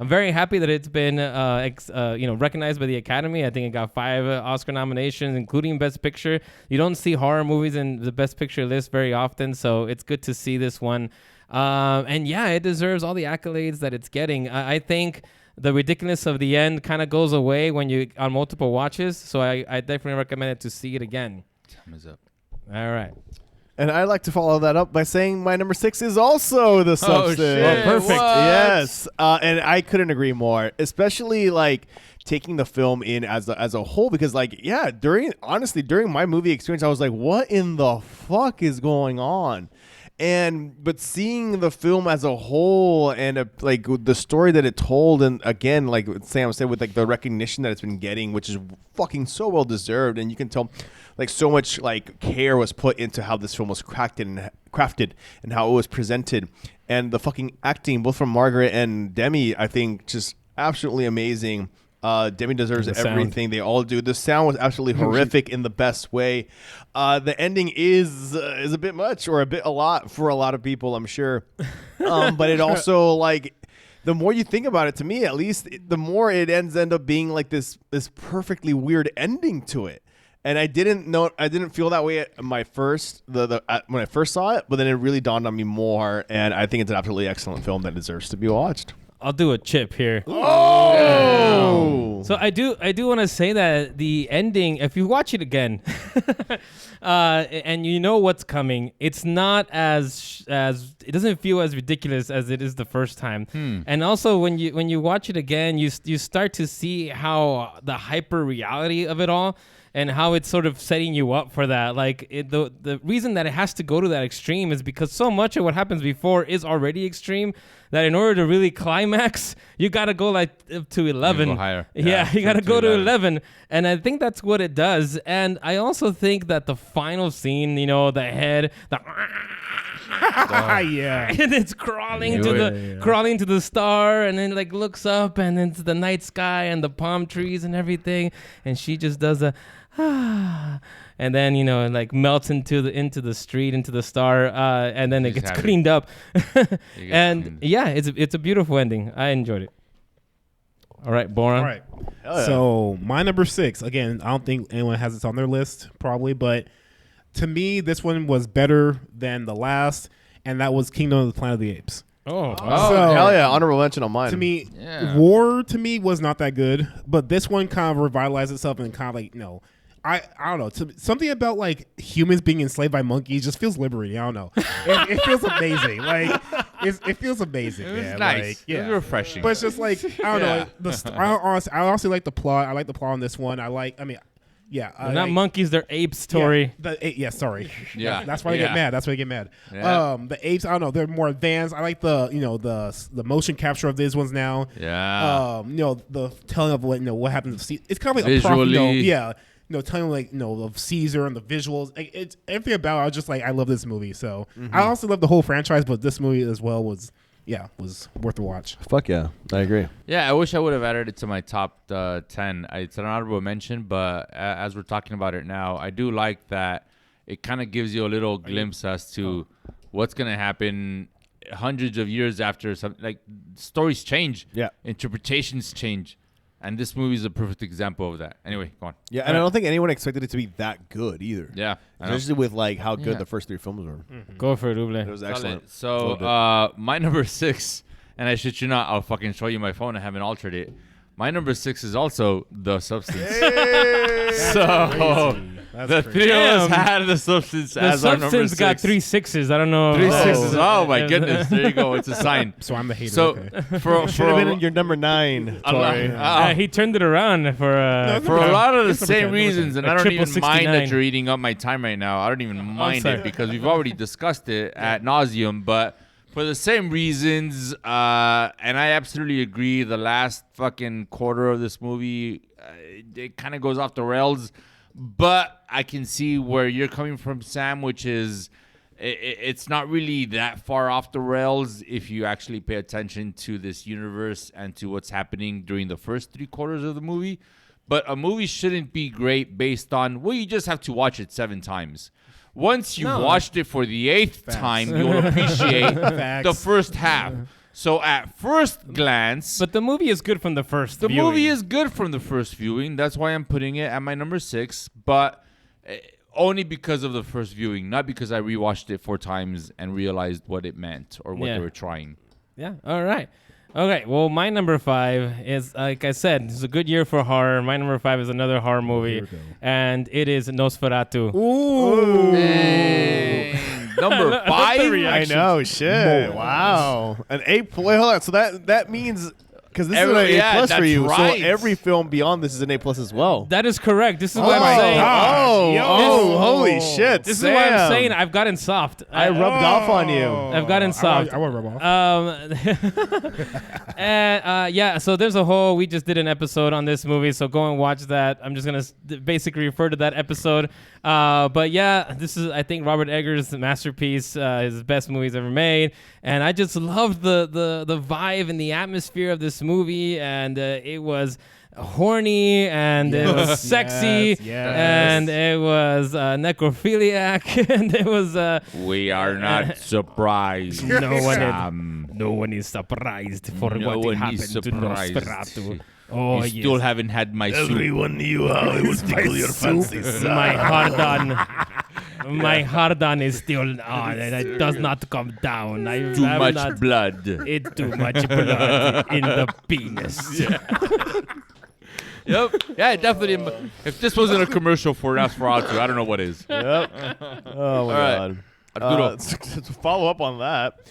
I'm very happy that it's been recognized by the Academy. I think it got 5 Oscar nominations, including Best Picture. You don't see horror movies in the Best Picture list very often, so it's good to see this one. And yeah, it deserves all the accolades that it's getting. I think the ridiculousness of the end kind of goes away when you on multiple watches, so I definitely recommend it to see it again. Time is up. All right. And I'd like to follow that up by saying my number 6 is also The Substance. shit. Oh, perfect. What? Yes, and I couldn't agree more. Especially like taking the film in as a whole, because during my movie experience, I was like, what in the fuck is going on? But seeing the film as a whole and like the story that it told, and again, like Sam said, with like the recognition that it's been getting, which is fucking so well deserved, and you can tell like so much like care was put into how this film was crafted and how it was presented, and the fucking acting both from Margaret and Demi, I think just absolutely amazing. Demi deserves everything. They all do. The sound was absolutely horrific in the best way. The ending is a bit much, or a lot for a lot of people, I'm sure. But it also, like, the more you think about it, to me at least, the more it end up being like this perfectly weird ending to it. And I didn't feel that way at my first when I first saw it, but then it really dawned on me more. And I think it's an absolutely excellent film that deserves to be watched. I'll do a chip here. Oh! So I do want to say that the ending, if you watch it again, and you know what's coming, it's not as it doesn't feel as ridiculous as it is the first time. And also when you watch it again, you start to see how the hyper reality of it all, and how it's sort of setting you up for that. Like the reason that it has to go to that extreme is because so much of what happens before is already extreme, that in order to really climax, you got to go like up to 11. Go higher. Yeah, you got to go to 11. And I think that's what it does. And I also think that the final scene, the head, Yeah. and it's crawling to the star, and then like looks up, and then it's the night sky and the palm trees and everything, and she just does and then like melts into the street, into the star, and then it gets cleaned up. And yeah, it's a beautiful ending. I enjoyed it. All right, Boron. All right. So my number 6, again, I don't think anyone has this on their list probably, but to me, this one was better than the last, and that was Kingdom of the Planet of the Apes. Oh, So, hell yeah, honorable mention on mine. to me, War to me was not that good, but this one kind of revitalized itself and kind of like, I don't know. Something about like humans being enslaved by monkeys just feels liberating. I don't know. It feels amazing. Like it feels amazing. It was man. nice. Like, yeah. It was refreshing. But it's just like I don't know. I honestly like the plot. I like the plot on this one. they're not monkeys, they're apes, Tory. Sorry. Yeah. That's why I get mad. Yeah. The apes, I don't know, they're more advanced. I like the motion capture of these ones now. Yeah. The telling of what happens. It's kind of like Visually. telling like of Caesar and the visuals. It's everything about it. I was just like, I love this movie. So I also love the whole franchise, but this movie as well was worth a watch. Fuck yeah, I agree. Yeah, I wish I would have added it to my top 10. It's an honorable mention, but as we're talking about it now, I do like that it kind of gives you a little glimpse as to what's going to happen hundreds of years after. Like, stories change. Yeah. Interpretations change. And this movie is a perfect example of that. Anyway, go on. Yeah, and I don't think anyone expected it to be that good either. Yeah. Especially with like how good the first 3 films were. Go for it, Uble. It was excellent. So my number 6, and I shit you not, I'll fucking show you my phone. I haven't altered it. My number 6 is also The Substance. That's The three of us had the substance as our number 6. The substance got 3 6s. I don't know. 3 6s. Oh my goodness! There you go. It's a sign. So I'm the hater. So okay. Should have been your number 9. Tory. He turned it around for a lot of the same reasons, and I don't even 69. mind that you're eating up my time right now. I don't even mind it because we've already discussed it at nauseum. But for the same reasons, and I absolutely agree. The last fucking quarter of this movie, it kind of goes off the rails. But I can see where you're coming from, Sam, which is it's not really that far off the rails if you actually pay attention to this universe and to what's happening during the first 3 quarters of the movie. But a movie shouldn't be great based on, well, you just have to watch it 7 times. Once you've watched it for the 8th time, you'll appreciate the first half. So at first glance... But the movie is good from the first viewing. The movie is good from the first viewing. That's why I'm putting it at my number 6. But only because of the first viewing. Not because I rewatched it 4 times and realized what it meant or what they were trying. Yeah, all right. Okay, well, my number 5 is, like I said, it's a good year for horror. My number 5 is another horror movie. And it is Nosferatu. Ooh. Dang. Number 5? I know, shit. Whoa. Wow. An A+. Wait, hold on. So that means... Because this is an A+ for you, right. so every film beyond this is an A+ as well. That is correct. This is what I'm saying. Holy shit! This is what I'm saying. I've gotten soft. I rubbed off on you. I've gotten soft. I want to rub off. And so there's a whole. We just did an episode on this movie, so go and watch that. I'm just gonna basically refer to that episode. But yeah, this is I think Robert Eggers' masterpiece, his best movies ever made, and I just loved the vibe and the atmosphere of this movie, and it was horny, and it was sexy, and it was necrophiliac, and it was we are not surprised. No one is surprised for what happened to Nosferatu. Oh, you still haven't had my soup. Everyone knew how it would tickle your fancy. My hard on is still on, and it does not come down. Too much blood. It's too much blood in the penis. Yep. Yeah, definitely. If this wasn't a commercial for Nosferatu, I don't know what is. Yep. Oh, my God. Arturo. To follow up on that,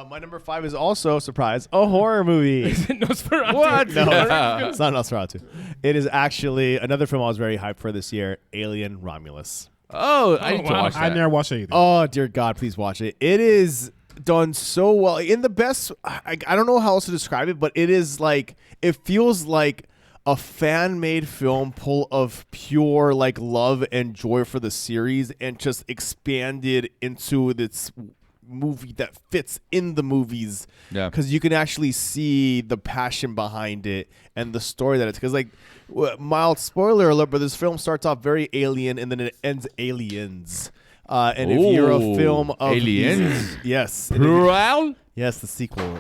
my number 5 is also, surprise, a horror movie. Nosferatu. What? No, it's not Nosferatu. It is actually another film I was very hyped for this year, Alien Romulus. Oh, I need to watch that. I never watched it either. Oh, dear God, please watch it. It is done so well. In the best, I don't know how else to describe it, but it is like, it feels like a fan-made film full of pure like love and joy for the series, and just expanded into this movie that fits in the movies. Yeah, because you can actually see the passion behind it and the story that it's. Because like, mild spoiler alert, but this film starts off very alien and then it ends aliens. And if you're a film of aliens, yes, plural. Yes, the sequel.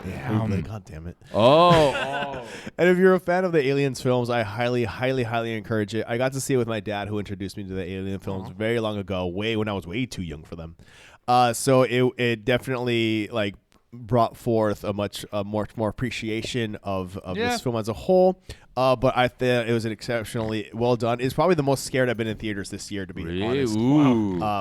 God damn it. Oh. And if you're a fan of the Aliens films, I highly, highly, highly encourage it. I got to see it with my dad, who introduced me to the Alien films very long ago, when I was way too young for them. So it definitely like brought forth a much more appreciation of this film as a whole. But I thought it was an exceptionally well done. It's probably the most scared I've been in theaters this year, to be honest.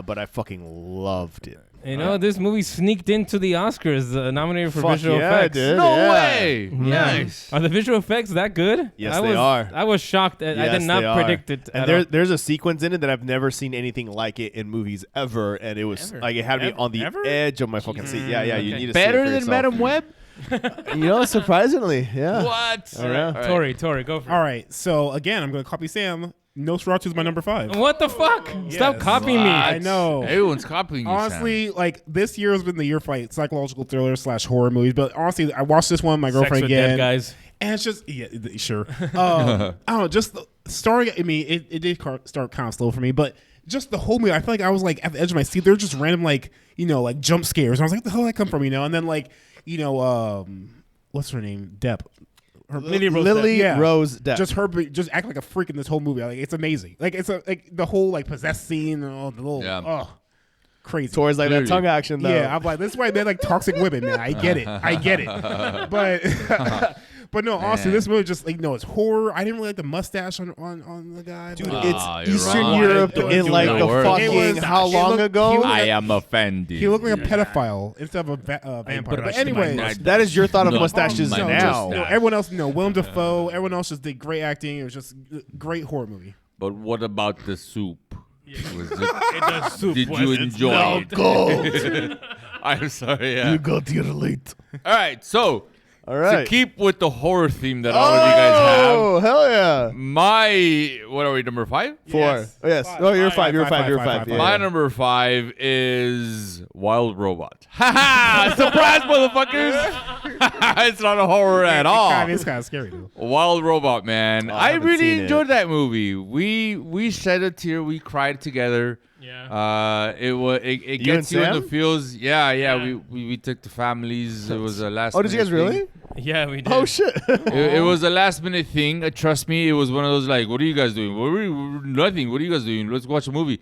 But I fucking loved it. You know, this movie sneaked into the Oscars, nominated for visual effects. No way! Yeah. Nice. Are the visual effects that good? Yes, they are. I was shocked. I did not predict it. And there's a sequence in it that I've never seen anything like it in movies ever, and it was like it had me on the edge of my fucking seat. Yeah, you need to better see it for than yourself. Madam Web. Surprisingly, yeah. What? All right. Tory, go for it. All right, so again, I'm going to copy Sam. Nosferatu is my number 5. What the fuck? Stop copying me. I know. Everyone's copying you, honestly, like, this year has been the year for like psychological thriller / horror movies. But honestly, I watched this one with my girlfriend again. Dead guys. And it's just, sure. I don't know, just starting, I mean, it did start kind of slow for me, but just the whole movie, I feel like I was like at the edge of my seat. There were just random like jump scares. And I was like, what the hell did that come from? And then like, what's her name? Depp. Lily Rose Depp. Just her, just act like a freak in this whole movie. Like, it's amazing. Like, it's the whole like possessed scene and all the little crazy. Towards like that tongue action though. Yeah, I'm like, this is why they're like toxic women, man. I get it. But no, honestly, this movie just like it's horror. I didn't really like the mustache on the guy. Dude, but- it's Eastern wrong. Europe Don't in do like that the word. fucking It was- how he long looked- ago? he looked I am offended. He looked like a pedophile instead of a vampire. But anyway, That is your thought of No, mustaches my now. mustache. everyone else, Willem Dafoe, everyone else just did great acting. It was just a great horror movie. But what about the soup? Was it, The soup did was you its enjoy mouth. it? I'm sorry. Yeah. got here late. All right. So All right. to keep with the horror theme that all of you guys have, Oh, hell yeah. what are we, number 5? 4. Yes. Oh, yes. Five. Oh, you're Five, 5. You're five, 5. You're five, 5. five, Yeah. My number 5 is Wild Robot. Ha ha! Surprise, motherfuckers! It's not a horror at all. It's kind of scary though. Wild Robot, man. I I haven't really seen enjoyed that movie. We shed a tear. We cried together. Yeah. It You gets and you in the Sam? feels. Yeah. Yeah. We took the families. It was a last. Oh, did you guys minute really? thing. Yeah, we did. Oh, shit. It was a last minute thing. Trust me, it was one of those like, what are you guys doing? Nothing. What are you guys doing? Let's watch a movie.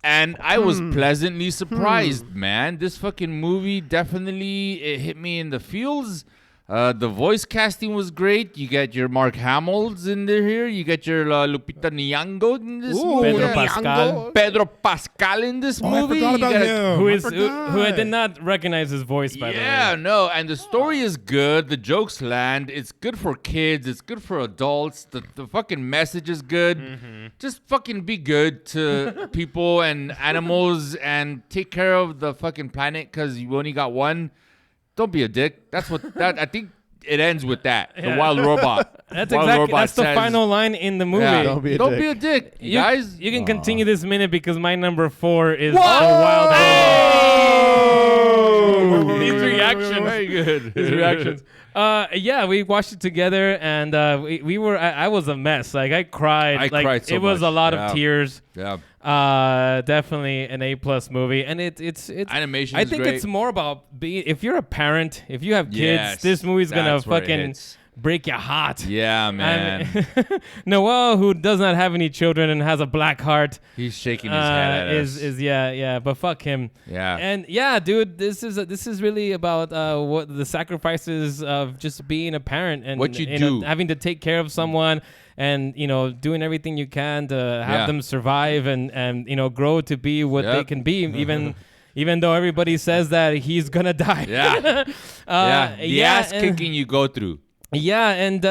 And I was pleasantly surprised, man. This fucking movie definitely it hit me in the feels. The voice casting was great. You get your Mark Hamill's in there here. You get your Lupita Nyong'o in this movie. Pedro Pascal. Pedro Pascal in this I movie. forgot You about gotta- him. Who I did not recognize his voice, by the way. Yeah, no, and the story is good. The jokes land. It's good for kids. It's good for adults. The fucking message is good. Just fucking be good to people and animals and take care of the fucking planet because you only got one. Don't be a dick. That's what I think it ends with that. The Yeah. Wild Robot. That's Wild exactly. Robot That's the says- final line in the movie. Yeah. Don't be a Don't dick. be a dick. You guys. You can continue this minute because my number 4 is What? the Wild Oh! Robot. These reactions. Very good. His reactions. Yeah, we watched it together, and we were. I was a mess. Like I cried. I like cried so it was much. a lot Yeah. of tears. Yeah. Definitely an A+ movie, and it's Animation I is think great. it's more about being. If you're a parent, if you have kids, Yes, this movie's gonna that's where it fucking hits. break your heart. Yeah, man. Noel, who does not have any children and has a black heart, He's shaking his head at us. is yeah, but fuck him. Yeah. And yeah, dude, this is really about what the sacrifices of just being a parent and What you know, do. having to take care of someone and doing everything you can to have Yeah. them survive and grow to be what they Yep. can be, even though everybody says that he's gonna die. Yeah. Yeah. The ass and- kicking you go through. yeah, and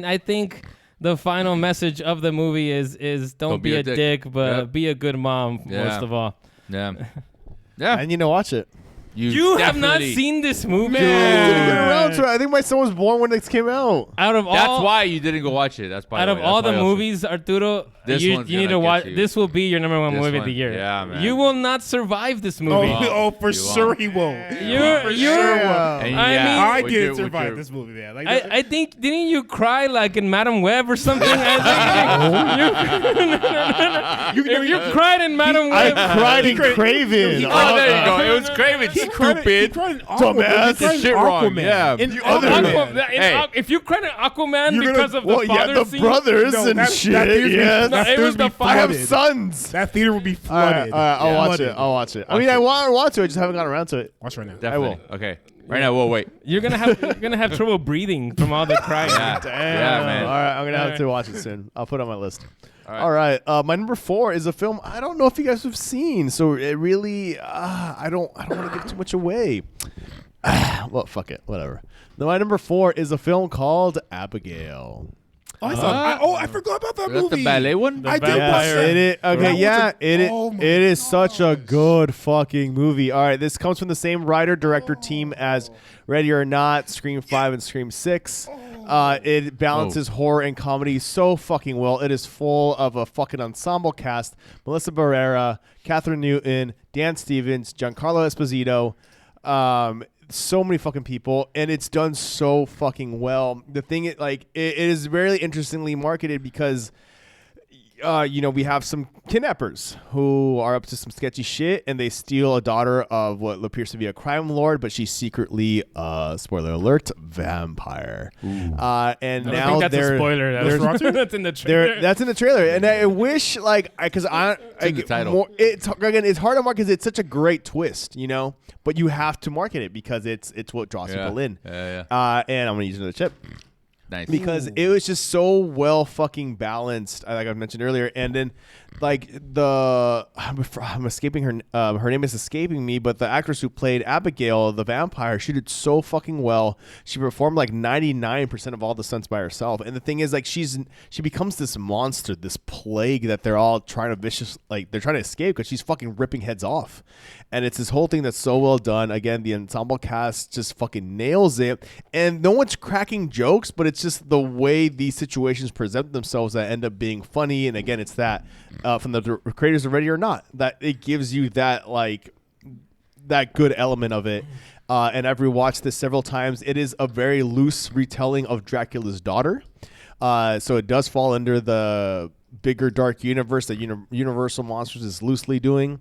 I think the final message of the movie is don't be a dick, but Yep. be a good mom Yeah. most of all. Yeah. Yeah. And have it. You have not definitely- seen this movie? I didn't get around to it. I think my son was born when it came out. Out of That's all, why you didn't go watch it. That's out of all the movies, Arturo, This you one's need to gonna watch. get you. This will be your number 1 This movie of one, the year. yeah, man. You will not survive this movie. For You sure won't. he won't. You're. Yeah. And I mean- I with did your- survive with this movie, man. Like, I think didn't you cry like in Madam Web or something? If you cried in Madam Web, I cried in Craven. Oh, there you go. It was Craven. he cried in Dumbass. Aquaman. He cried in Shit wrong. Aquaman. Yeah. In Aquaman- Hey. if you credit Aquaman You're gonna- because of the father the scene, brothers No, and that shit. theater's Yes. No, it was the I have flooded. sons. That theater will be All right, flooded. I'll watch Flooded. it. I'll watch it. I mean, I want to. I just haven't gotten around to it. Watch right now. Definitely. Okay. Right now, we'll wait. you're gonna have trouble breathing from all the crying. Yeah. Damn. Yeah, man. All right, I'm gonna have to watch it soon. I'll put it on my list. All right. My number 4 is a film I don't know if you guys have seen, so it really I don't want to give too much away. Well, fuck it, whatever. Now, my number 4 is a film called Abigail. Oh, I forgot about that Is that movie. the ballet one? I did Vampire. watch that. It is okay. That was Yeah, a- it oh my is such a gosh. good fucking movie. All right, this comes from the same writer director team as Ready or Not, Scream 5, and Scream 6. It balances horror and comedy so fucking well. It is full of a fucking ensemble cast: Melissa Barrera, Catherine Newton, Dan Stevens, Giancarlo Esposito. So many fucking people, and it's done so fucking well. The thing is, it is very interestingly marketed because we have some kidnappers who are up to some sketchy shit, and they steal a daughter of what appears to be a crime lord, but she's secretly, spoiler alert, vampire. And I now think that's a spoiler. That's in the trailer. That's in the trailer, and I wish because the title. It's hard to market because it's such a great twist, but you have to market it because it's what draws people in. Yeah. And I'm gonna use another chip. Nice. Because it was just so well fucking balanced, like I mentioned earlier, and then I'm escaping her name is escaping me, but the actress who played Abigail the vampire, she did so fucking well. She performed like 99% of all the stunts by herself, and the thing is, like, she becomes this monster, this plague that they're all trying to escape because she's fucking ripping heads off, and it's this whole thing that's so well done. Again, the ensemble cast just fucking nails it, and no one's cracking jokes, but it's just the way these situations present themselves that end up being funny. And again, it's that from the creators of Ready or Not, that it gives you that that good element of it. And I've rewatched this several times. It is a very loose retelling of Dracula's daughter, so it does fall under the bigger dark universe that Universal Monsters is loosely doing.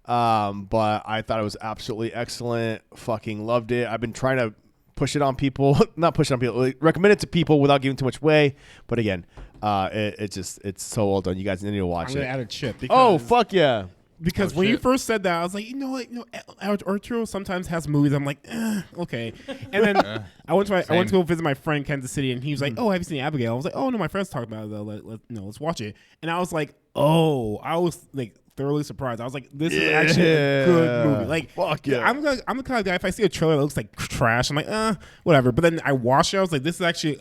But I thought it was absolutely excellent. Fucking loved it. I've been trying to push it on people, not push it on people, recommend it to people without giving too much away. But again, it's so well done. You guys need to watch I'm it. gonna add a chip. Oh fuck yeah! Because when you first said that, I was like, Arturo sometimes has movies. I'm like, okay. And then I went to go visit my friend in Kansas City, and he was like, oh, have you seen Abigail? I was like, oh no, my friend's talking about it though. Let's watch it. And I was like, oh, I was like thoroughly surprised. I was like, this is actually a good movie. Like, fuck yeah. I'm the kind of guy, if I see a trailer that looks like trash, I'm like, whatever. But then I watched it, I was like, this is actually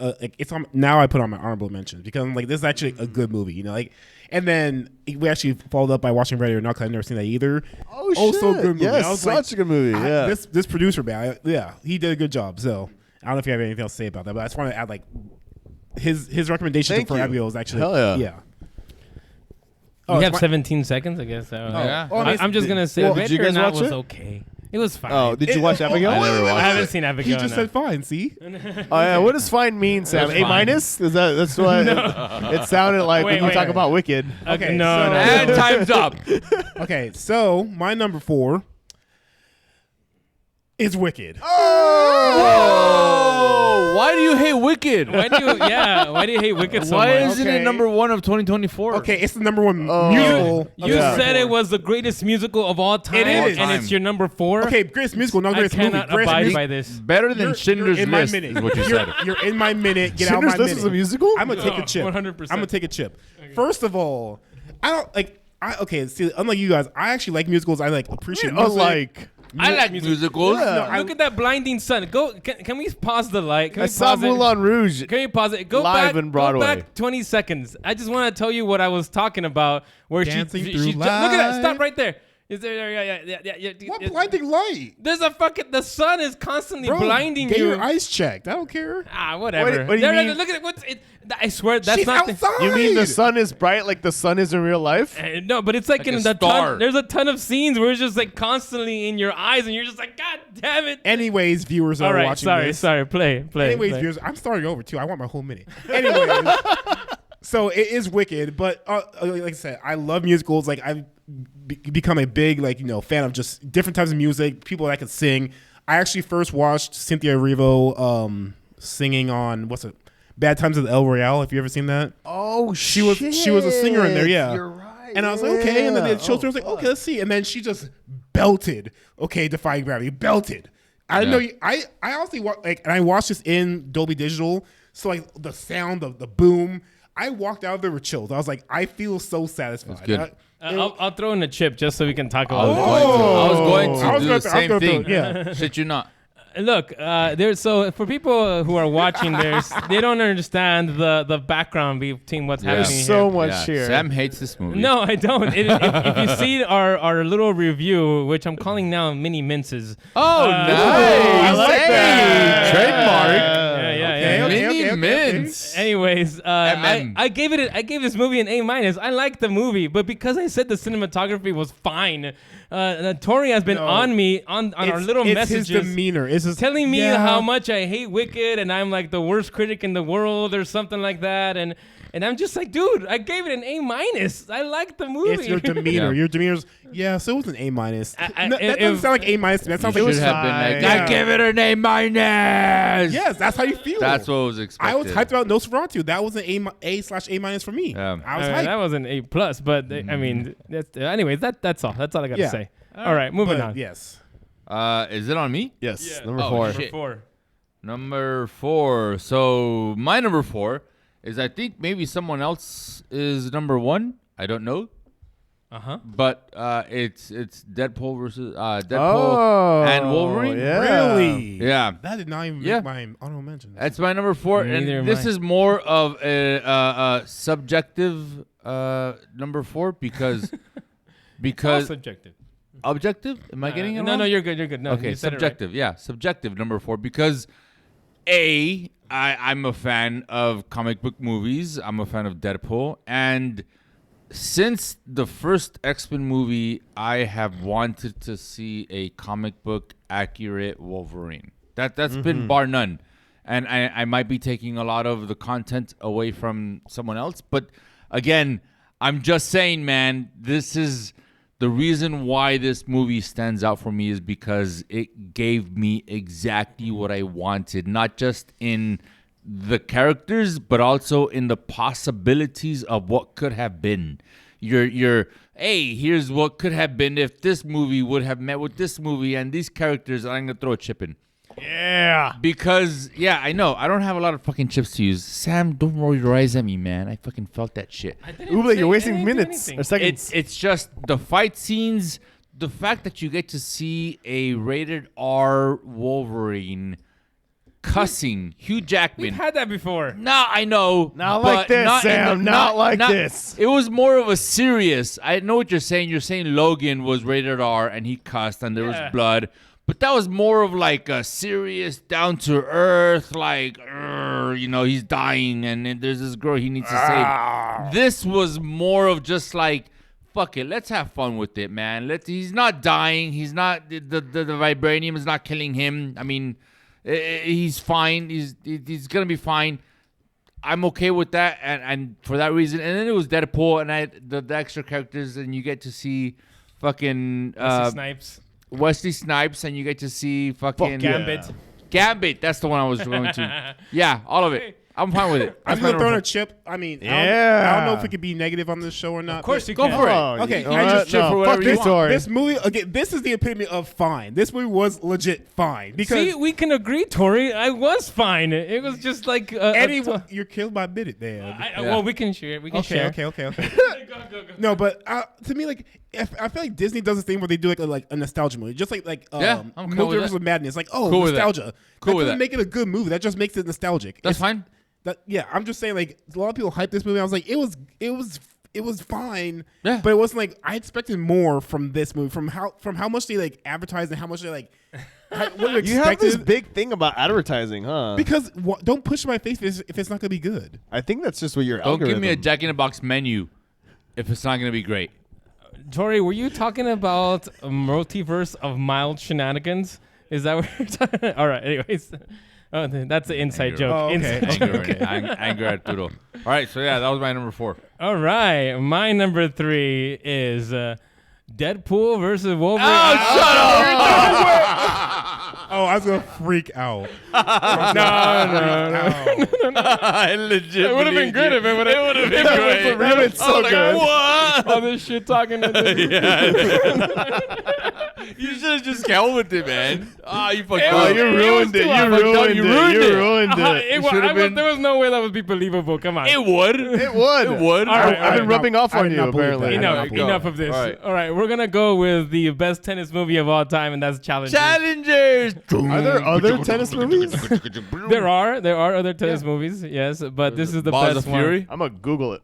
now I put on my honorable mentions because I'm like, this is actually a good movie, and then we actually followed up by watching Ready or Not because I've never seen that either. Oh shit! Also a good movie. Yes, I was such a good movie. Yeah, this producer man, he did a good job. So I don't know if you have anything else to say about that, but I just want to add like his recommendation for Abigail is actually hell yeah. Oh, we have 17 seconds, I guess. Yeah. I'm just gonna say, did you guys watch was it? okay. It was fine. Oh, did you watch Abigail? I never watched I haven't it. seen Abigail. He just said fine. See? Oh yeah, what does fine mean, Sam? That's A fine. minus? Is that's what it sounded like when you talk about Wicked? Okay, no. And time's up. Okay, so my number 4 is Wicked. Oh, why do you hate Wicked? Why do you hate Wicked so much? Why isn't it number 1 of 2024? Okay, it's the number 1 musical. You said it was the greatest musical of all time, It is. and it's your number 4. Okay, greatest musical, not I greatest movie. cannot Greatest abide music. by this. Better than Schindler's in my List minute. is what you said. You're in my minute. Get Schindler's out my List minute. is a musical? I'm gonna take a chip. 100%. I'm gonna take a chip. First of all, I don't like. See, unlike you guys, I actually like musicals. I like appreciate music. I like musicals. Yeah. Look at that blinding sun. Can we pause the light? Can I we saw pause it? Moulin Rouge. Can you pause it? Go Live back, in Broadway. Go back 20 seconds. I just want to tell you what I was talking about. Where Dancing she through look at that. Stop light. right there. Is there? Yeah. What blinding light? There's a fucking. The sun is constantly Bro, blinding get you. your eyes checked. I don't care. Whatever. What do you mean? Look at it. What's it? I swear that's She's not. outside. You mean the sun is bright like the sun is in real life? No, but it's like Like in a the star. ton. There's a ton of scenes where it's just like constantly in your eyes, and you're just like, God damn it. Anyways, viewers that All are right, watching sorry. this. Play. Anyways, viewers, I'm starting over too. I want my whole minute. Anyways, so it is Wicked, but like I said, I love musicals. Like I've become a big fan of just different types of music, people that can sing. I actually first watched Cynthia Erivo singing on Bad Times at the El Royale. Have you ever seen that? Oh, She was a singer in there, yeah. You're right. And I was like, okay. And then the children was like, okay, let's see. And then she just belted. Okay, Defying Gravity, belted. I didn't know. I honestly and I watched this in Dolby Digital, so like the sound of the boom. I walked out of there with chills. I was like, I feel so satisfied. That's good. I'll throw in a chip just so we can talk about it. I was going to do the I same was gonna thing. throw it, yeah. Shit you not. Look, so for people who are watching this, they don't understand the background between what's happening There's here. so much here. Sam hates this movie. No, I don't. If you see our little review, which I'm calling now Mini Minces. Oh, nice. I like that. Trademark. Yeah. Okay. Mince. Anyways, I gave this movie an A-. I liked the movie, but because I said the cinematography was fine, Tory has been on me on our little messages. It's his demeanor. It's his, telling me how much I hate Wicked and I'm like the worst critic in the world or something like that. And I'm just like, dude, I gave it an A-. I like the movie. It's your demeanor. Your demeanor's, so it was an A-. That doesn't sound like A-. That sounds like it should have been like, I give it an A-. Yes, that's how you feel. That's what was expected. I was hyped about Nosferatu. That was an A/A- for me. Yeah. I was hyped. That was an A+, but I mean, anyways, that's all. That's all I got to say. All right, moving on. Yes. Is it on me? Yes. Yeah. Number 4. Shit. Four. Number 4. So my number 4 is, I think maybe someone else is number 1. I don't know. But it's Deadpool versus Deadpool and Wolverine. Yeah. Really? Yeah. That did not even make my honorable mention. That's my number 4, Neither and am this I. is more of a subjective number 4 because All subjective. objective. Am I getting it No, wrong? no, you're good. You're good. No, Okay, you said it right. subjective. Yeah, subjective number 4 because I'm a fan of comic book movies. I'm a fan of Deadpool, and since the first X-Men movie, I have wanted to see a comic book accurate Wolverine. That's been bar none. And I might be taking a lot of the content away from someone else. But again, I'm just saying, man, this is the reason why this movie stands out for me is because it gave me exactly what I wanted, not just in the characters, but also in the possibilities of what could have been. Hey, here's what could have been if this movie would have met with this movie and these characters. I'm going to throw a chip in. Yeah. Because, I know. I don't have a lot of fucking chips to use. Sam, don't roll your eyes at me, man. I fucking felt that shit. Uble, you're wasting minutes or seconds. It's just the fight scenes, the fact that you get to see a rated R Wolverine cussing Hugh Jackman. We've had that before. No, I know. Not like this, Sam. Not like this. It was more of a serious. I know what you're saying. You're saying Logan was rated R and he cussed and there was blood. But that was more of like a serious, down to earth, like, he's dying and there's this girl he needs to save. This was more of just like, fuck it, let's have fun with it, man. He's not dying. He's not, the vibranium is not killing him. I mean, he's fine. He's gonna be fine. I'm okay with that, and for that reason. And then it was Deadpool, and the extra characters, and you get to see fucking Wesley Snipes, and you get to see fucking Gambit. Gambit. That's the one I was going to. Yeah, all of it. I'm fine with it. I'm going to throw in a chip. I mean, I don't know if we could be negative on this show or not. Of course you go can. for it. Okay, I just chip for whatever you want. Tory. This movie, again, this is the epitome of fine. This movie was legit fine. Because See, we can agree, Tory. I was fine. It was just like you're killed by a minute there. Well, we can share. We can share. Okay. Go. No, but to me, like, I feel like Disney does this thing where they do like a nostalgia movie, just like I'm cool with Multiverse that. of Madness. Like, Cool with nostalgia. Cool that with doesn't that. make it a good movie. That just makes it nostalgic. That's fine. I'm just saying, like, a lot of people hype this movie. I was like, it was fine. Yeah. But it wasn't like I expected more from this movie, from how much they like advertised and how much they like. What You have this big thing about advertising, huh? Because don't push my face if it's not gonna be good. I think that's just what your Don't algorithm. give me a Jack in the Box menu if it's not going to be great. Tory, were you talking about a multiverse of mild shenanigans? Is that what you're talking? All right. Anyways, that's an inside joke. Oh, okay. Inside joke. Anger Arturo. All right, so that was my number 4. All right. My number 3 is Deadpool versus Wolverine. Oh, shut up! Oh, I was gonna freak out. No. I legit. It would have been good if it would have been great. great. It's so good. What? All this shit talking. You should have just gone with it, man. You fucked Oh, up. you ruined it. You ruined it. There was no way that would be believable. Come on. It would. It would. It would. All right, I've been rubbing off I on did you, not believe apparently. that. Enough of this. All right. We're gonna go with the best tennis movie of all time, and that's Challengers. Challengers. Are there other tennis movies? There are other tennis movies, yes, but this is the Balls best of Fury. one. I'm going to Google it.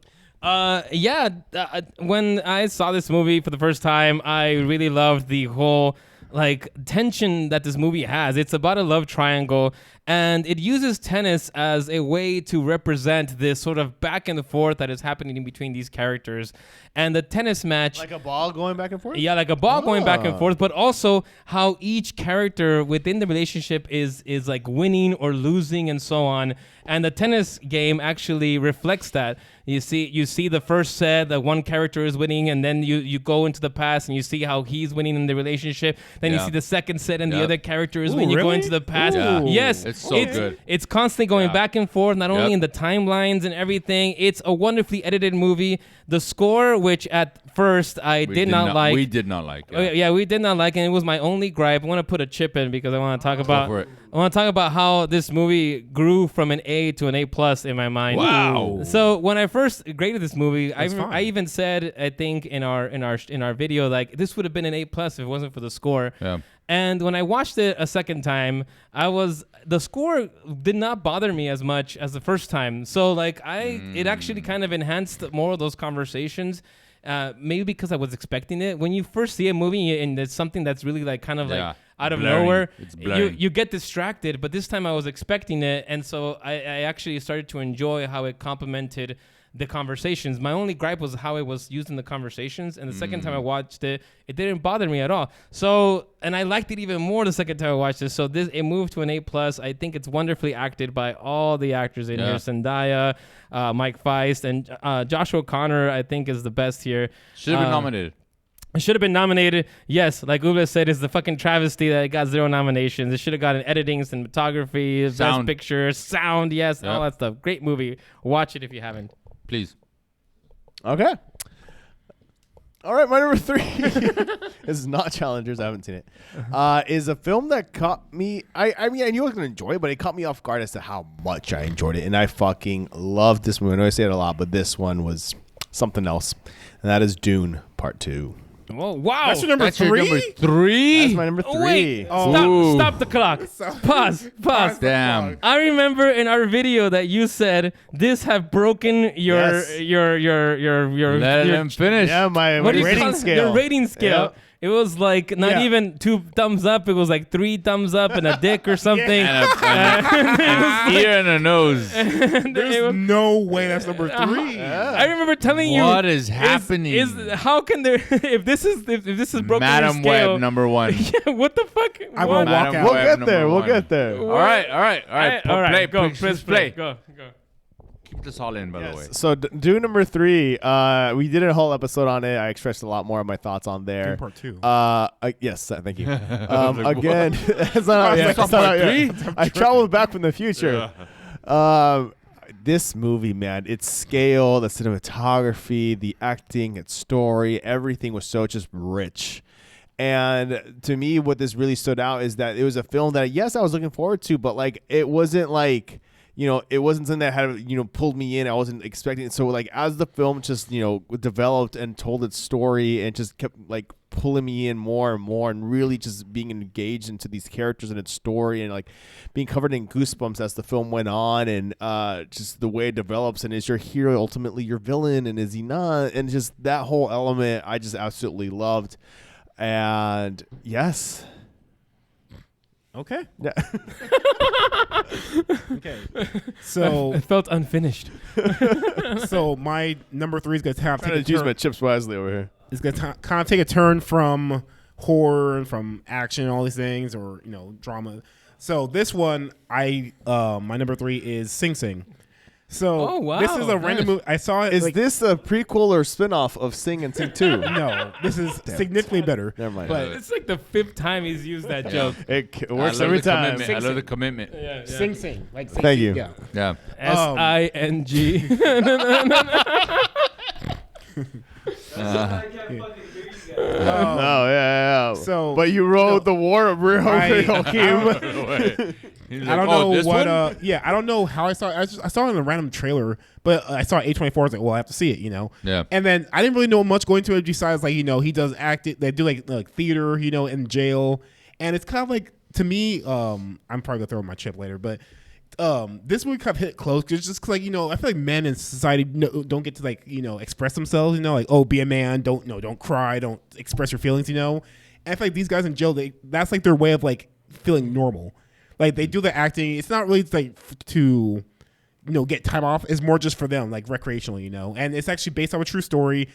When I saw this movie for the first time, I really loved the whole like tension that this movie has. It's about a love triangle, and it uses tennis as a way to represent this sort of back and forth that is happening in between these characters. And the tennis match, Like a ball going back and forth? yeah, like a ball going back and forth, but also how each character within the relationship is like winning or losing and so on. And the tennis game actually reflects that. You see the first set that one character is winning, and then you go into the past and you see how he's winning in the relationship. Then you see the second set and the other character is winning. You go into the past. Yeah. Yes, It's so good. It's constantly going back and forth, not only in the timelines and everything. It's a wonderfully edited movie. The score, which at first I did not like. We did not like. Yeah, we did not like it. It was my only gripe. I want to put a chip in because I want to talk about how this movie grew from an A to an A+ in my mind. Wow. So when I first graded this movie, I even said, I think in our video, like this would have been an A+ if it wasn't for the score. Yeah. And when I watched it a second time, the score did not bother me as much as the first time. So like it actually kind of enhanced more of those conversations. Maybe because I was expecting it. When you first see a movie and it's something that's really like kind of like out of nowhere, you get distracted. But this time I was expecting it, and so I actually started to enjoy how it complemented the conversations. My only gripe was how it was used in the conversations, and the second time I watched it, it didn't bother me at all. So, and I liked it even more the second time I watched it. So it moved to an A+. I think it's wonderfully acted by all the actors in here. Zendaya, Mike Feist, and Josh O'Connor, I think, is the best here. Should have been nominated. It should have been nominated. Yes, like Uble said, it's the fucking travesty that it got 0 nominations. It should have gotten editing, cinematography, best picture, sound, all that stuff. Great movie. Watch it if you haven't. Please. Okay. All right, my number 3. This is not Challengers. I haven't seen it. Is a film that caught me. I mean, I knew I was going to enjoy it, but it caught me off guard as to how much I enjoyed it. And I fucking loved this movie. I know I say it a lot, but this one was something else. And that is Dune Part 2. Oh, wow. That's your number 3? That's my number 3. Oh, wait. Stop the clock. Pause. Damn. I remember in our video that you said this have broken your Let him finish. Yeah, my what do you rating call it? scale. Your rating scale. Yep. It was like not even 2 thumbs up. It was like 3 thumbs up and a dick or something. And an ear and a nose. There's no way that's number 3. I remember telling you what is happening. How can there if this is broken Madam your scale, Web number 1. Yeah, what the fuck? I will walk out. We'll get there. We'll get there. All right. Play. Go. Please Play. play. Go. Keep this all in, by the way. So Dune number 3, we did a whole episode on it. I expressed a lot more of my thoughts on there. Dune Part 2. Yes, thank you. Again, it's not out yet. It's not out yet. I traveled back from the future. This movie, man, its scale, the cinematography, the acting, its story, everything was so just rich. And to me, what this really stood out is that it was a film that, yes, I was looking forward to, but like it wasn't like, it wasn't something that had, pulled me in. I wasn't expecting it. So like as the film just, developed and told its story and just kept like pulling me in more and more and really just being engaged into these characters and its story and like being covered in goosebumps as the film went on and just the way it develops and is your hero ultimately your villain and is he not? And just that whole element I just absolutely loved. And yes. Okay. Yeah. Okay. So it felt unfinished. So my number 3 is going to have to use my chips wisely over here. It's going to kind of take a turn from horror and from action and all these things, or drama. So this one, my number 3 is Sing Sing. So this is a random movie. I saw it. Is this a prequel or spinoff of Sing and Sing 2? No, this is significantly better. Never mind. But it's like the 5th time he's used that joke. It works every time. I love the commitment. Yeah. Sing Sing. Like Sing Thank Sing. you. Yeah. SING. No, yeah. So, but you rode the war of real I don't know what. I don't know how I saw it. I saw it in a random trailer, but I saw A24. I was like, well, I have to see it, Yeah. And then I didn't really know much going to it besides like he does they do like theater, in jail, and it's kind of like to me. I'm probably gonna throw my chip later, but. This movie kind of hit close because just like I feel like men in society don't get to like express themselves, like, oh, be a man, don't cry, don't express your feelings, And I feel like these guys in jail, that's like their way of like feeling normal. Like they do the acting. It's not really like to, get time off. It's more just for them, like recreationally, And it's actually based on a true story.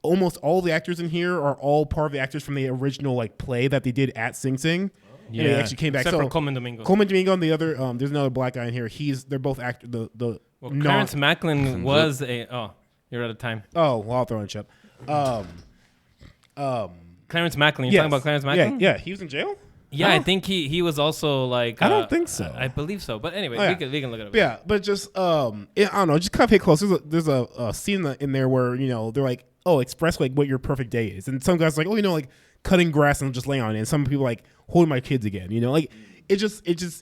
Almost all the actors in here are all part of the actors from the original like play that they did at Sing Sing. Yeah, and they actually came back. Except for Coleman Domingo. Coleman Domingo and the other. There's another black guy in here. They're both actors. Clarence Macklin was a. Oh, you're out of time. Oh, well, I'll throw in Chip. Clarence Macklin. You're talking about Clarence Macklin? Yeah, he was in jail. Yeah, I think he was also like. I don't think so. I believe so, but anyway, we can look it up. Yeah, but just I don't know, just kind of hit close. There's a scene in there where they're like, oh, express like what your perfect day is, and some guys are like, oh, like cutting grass and just laying on it, and some people like holding my kids again, like it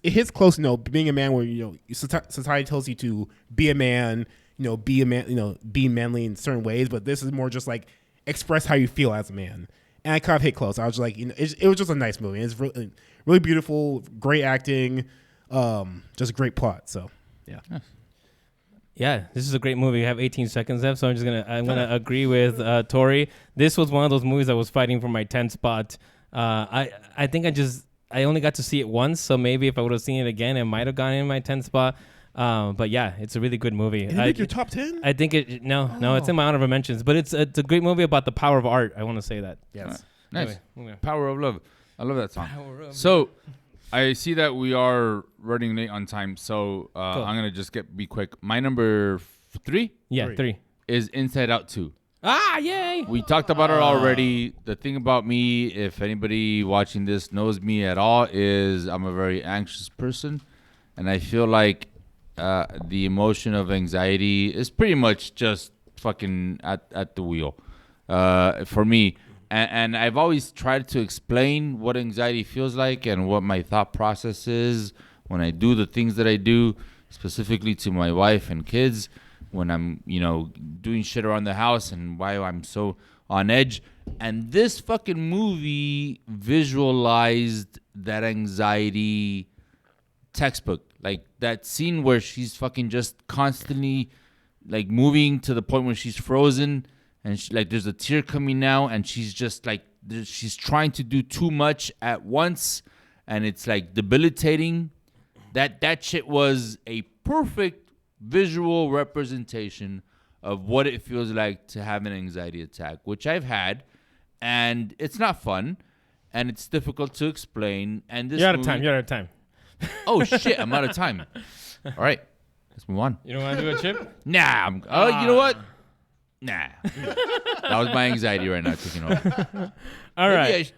hits close. Being a man where society tells you to be a man, be a man, be manly in certain ways, but this is more just like express how you feel as a man. And I kind of hit close. I was like, it was just a nice movie. It's really, really beautiful, great acting, just a great plot. So, yeah. Yeah, this is a great movie. We have 18 seconds left, so I'm gonna agree with Tory. This was one of those movies I was fighting for my 10th spot. I think I only got to see it once, so maybe if I would have seen it again, it might have gone in my 10th spot. But yeah, it's a really good movie. Is it your top 10? I think no, it's in my honorable mentions. But it's a great movie about the power of art. I want to say that. Yes. Nice. Anyway. Power of Love. I love that song. So I see that we are running late on time, so I'm gonna just be quick. My number 3. Yeah, 3 is Inside Out 2. Ah, yay! We talked about it already. The thing about me, if anybody watching this knows me at all, is I'm a very anxious person, and I feel like the emotion of anxiety is pretty much just fucking at the wheel for me. And I've always tried to explain what anxiety feels like and what my thought process is when I do the things that I do, specifically to my wife and kids, when I'm, doing shit around the house and why I'm so on edge. And this fucking movie visualized that anxiety textbook. Like that scene where she's fucking just constantly like moving to the point where she's frozen and there's a tear coming now and she's just like she's trying to do too much at once and it's like debilitating. That shit was a perfect visual representation of what it feels like to have an anxiety attack, which I've had, and it's not fun and it's difficult to explain. And this You're out of time. Oh shit, I'm out of time. All right, let's move on. You don't want to do a chip? Nah, you know what? Nah. That was my anxiety right now taking over. All right.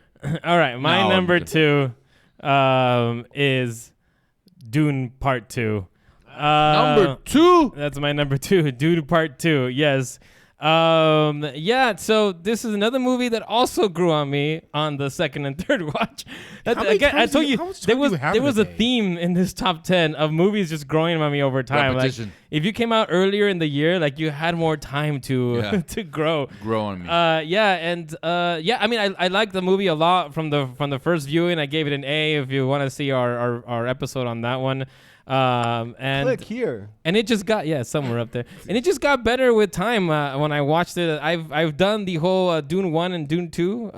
My number 2 is Dune Part 2. Number 2? That's my number 2, Dune Part 2. Yes. So this is another movie that also grew on me on the second and third watch. I told you there was a theme in this top 10 of movies just growing on me over time. Repetition. Like if you came out earlier in the year, like you had more time to to grow on me. I mean I liked the movie a lot from the first viewing. I gave it an A. If you want to see our episode on that one. And click here, and it just got somewhere up there, and it just got better with time. When I watched it, I've done the whole Dune 1 and Dune 2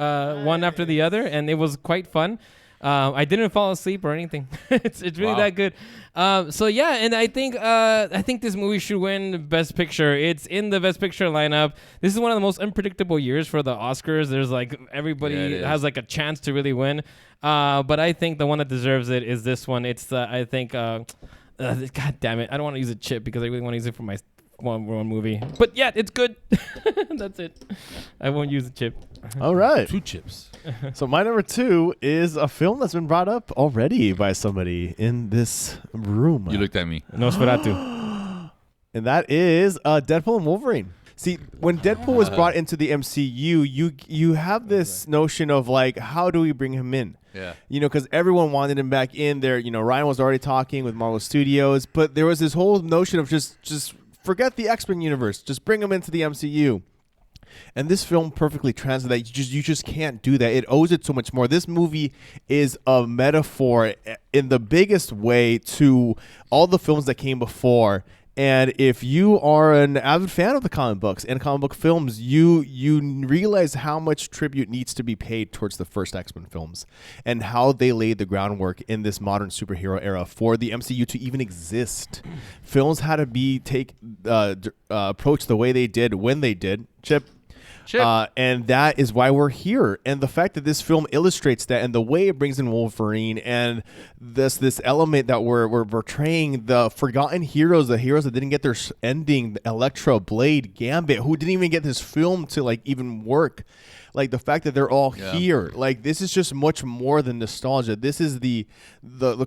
one after the other, and it was quite fun. I didn't fall asleep or anything. It's really that good. And I think this movie should win Best Picture. It's in the Best Picture lineup. This is one of the most unpredictable years for the Oscars. There's like everybody has like a chance to really win. But I think the one that deserves it is this one. It's God damn it. I don't want to use a chip because I really want to use it for my one movie. But yeah, it's good. That's it. I won't use a chip. All right. 2 chips. So my number 2 is a film that's been brought up already by somebody in this room. You looked at me. Nosferatu. And that is Deadpool and Wolverine. See, when Deadpool was brought into the MCU, you have this notion of like, how do we bring him in? Yeah. Because everyone wanted him back in there. Ryan was already talking with Marvel Studios, but there was this whole notion of just forget the X-Men universe. Just bring him into the MCU. And this film perfectly translates that. You just can't do that. It owes it so much more. This movie is a metaphor in the biggest way to all the films that came before And if you are an avid fan of the comic books and comic book films, you realize how much tribute needs to be paid towards the first X-Men films and how they laid the groundwork in this modern superhero era for the MCU to even exist. Films had to be approached the way they did when they did. Chip. And that is why we're here. And the fact that this film illustrates that, and the way it brings in Wolverine, and this element that we're portraying the forgotten heroes, the heroes that didn't get their ending, Elektra, Blade, Gambit, who didn't even get this film to like even work. Like the fact that they're all here, like this is just much more than nostalgia. This is the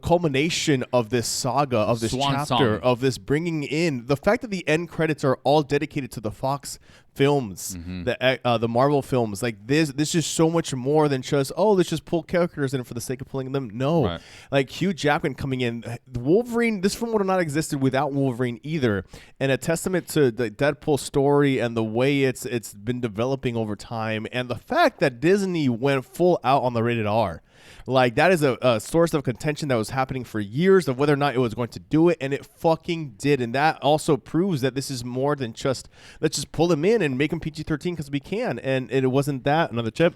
culmination of this saga, of this chapter, of this bringing in the fact that the end credits are all dedicated to the Fox films, the Marvel films. Like this is so much more than just let's just pull characters in for the sake of pulling them. No, like Hugh Jackman coming in, Wolverine. This film would have not existed without Wolverine either, and a testament to the Deadpool story and the way it's been developing over time, and the fact that Disney went full out on the rated R. Like that is a source of contention that was happening for years of whether or not it was going to do it, and it fucking did. And that also proves that this is more than just let's just pull him in and make him PG-13 because we can. And it wasn't that. Another chip.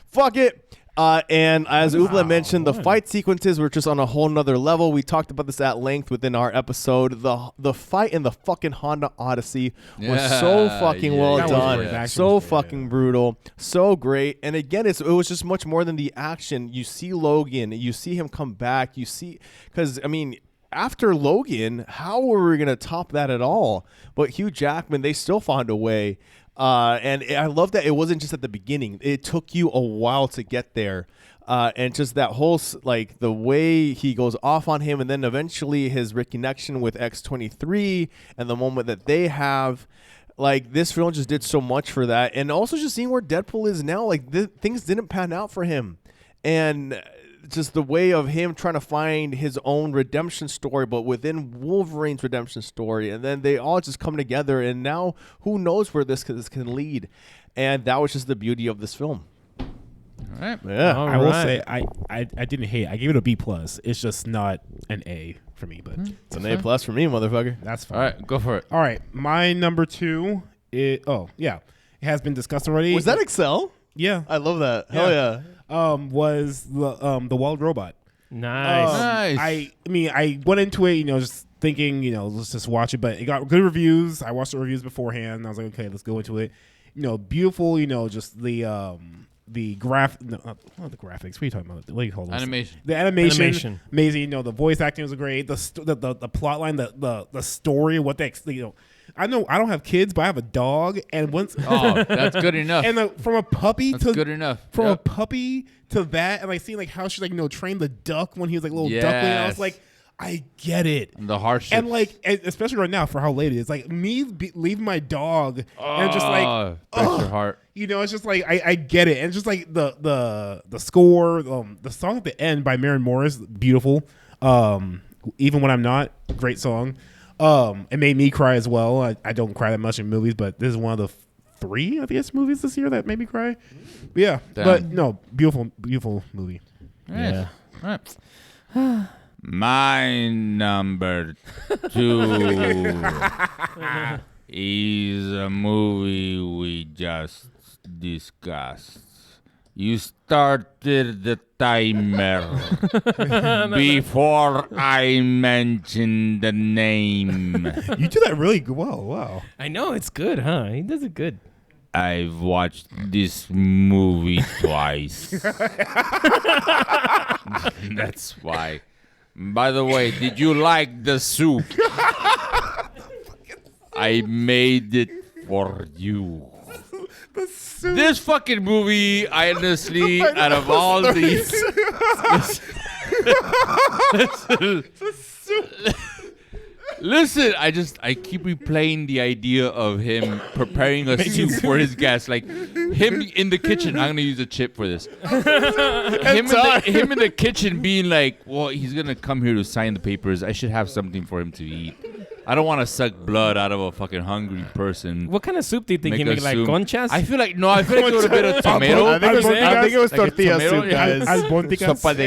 Fuck it. And as Uble mentioned, the fight sequences were just on a whole nother level. We talked about this at length within our episode. The fight in the fucking Honda Odyssey was so fucking well done. So fucking brutal. So great. And again, it was just much more than the action. You see Logan. You see him come back. You see, because, I mean, after Logan, how were we going to top that at all? But Hugh Jackman, they still found a way. And I love that it wasn't just at the beginning. It took you a while to get there. And just that whole, like, the way he goes off on him, and then eventually his reconnection with X-23 and the moment that they have. Like, this film just did so much for that. And also just seeing where Deadpool is now, like, things didn't pan out for him. And just the way of him trying to find his own redemption story, but within Wolverine's redemption story. And then they all just come together. And now who knows where this can lead. And that was just the beauty of this film. All right. Yeah. I will say I didn't hate it. I gave it a B+. It's just not an A for me, but it's an A+ for me, motherfucker. That's fine. All right, go for it. All right, my number 2 is it has been discussed already. Was that Excel? Yeah, I love that. Hell yeah. Was the Wild Robot. Nice. I mean, I went into it, just thinking, let's just watch it, but it got good reviews. I watched the reviews beforehand. I was like, okay, let's go into it. Beautiful. Just the not the graphics. What are you talking about? What do you call those? Animation. The animation. Amazing. The voice acting was great. The plot line, the story, what they I know I don't have kids, but I have a dog, and once that's good enough. And from a puppy that's good enough. From a puppy to that, and seeing how she trained the duck when he was little duckling. I was like, I get it. And the hardship. And especially right now for how late it is, me leaving my dog and just breaks your heart. It's just I get it, and just the score, the song at the end by Maren Morris, beautiful. Even when I'm not, great song. It made me cry as well. I don't cry that much in movies, but this is one of the 3, I guess, movies this year that made me cry. But yeah, but no, beautiful movie. Nice. Yeah. All right. My number 2 is a movie we just discussed. You started the timer before I mentioned the name. You do that really well. Wow. I know, it's good, huh? He does it good. I've watched this movie twice. That's why. By the way, did you like the soup? I made it for you. This fucking movie, I honestly, out of all these... Listen, I keep replaying the idea of him preparing a soup for his guests. Like, him in the kitchen. I'm going to use a chip for this. Him in the kitchen being like, well, he's going to come here to sign the papers. I should have something for him to eat. I don't want to suck blood out of a fucking hungry person. What kind of soup do you think he made? Like conchas? I feel like it was a bit of tomato. I think it was Like a tortilla tomato, soup, yeah. guys. Sopa de caracol. Sopa de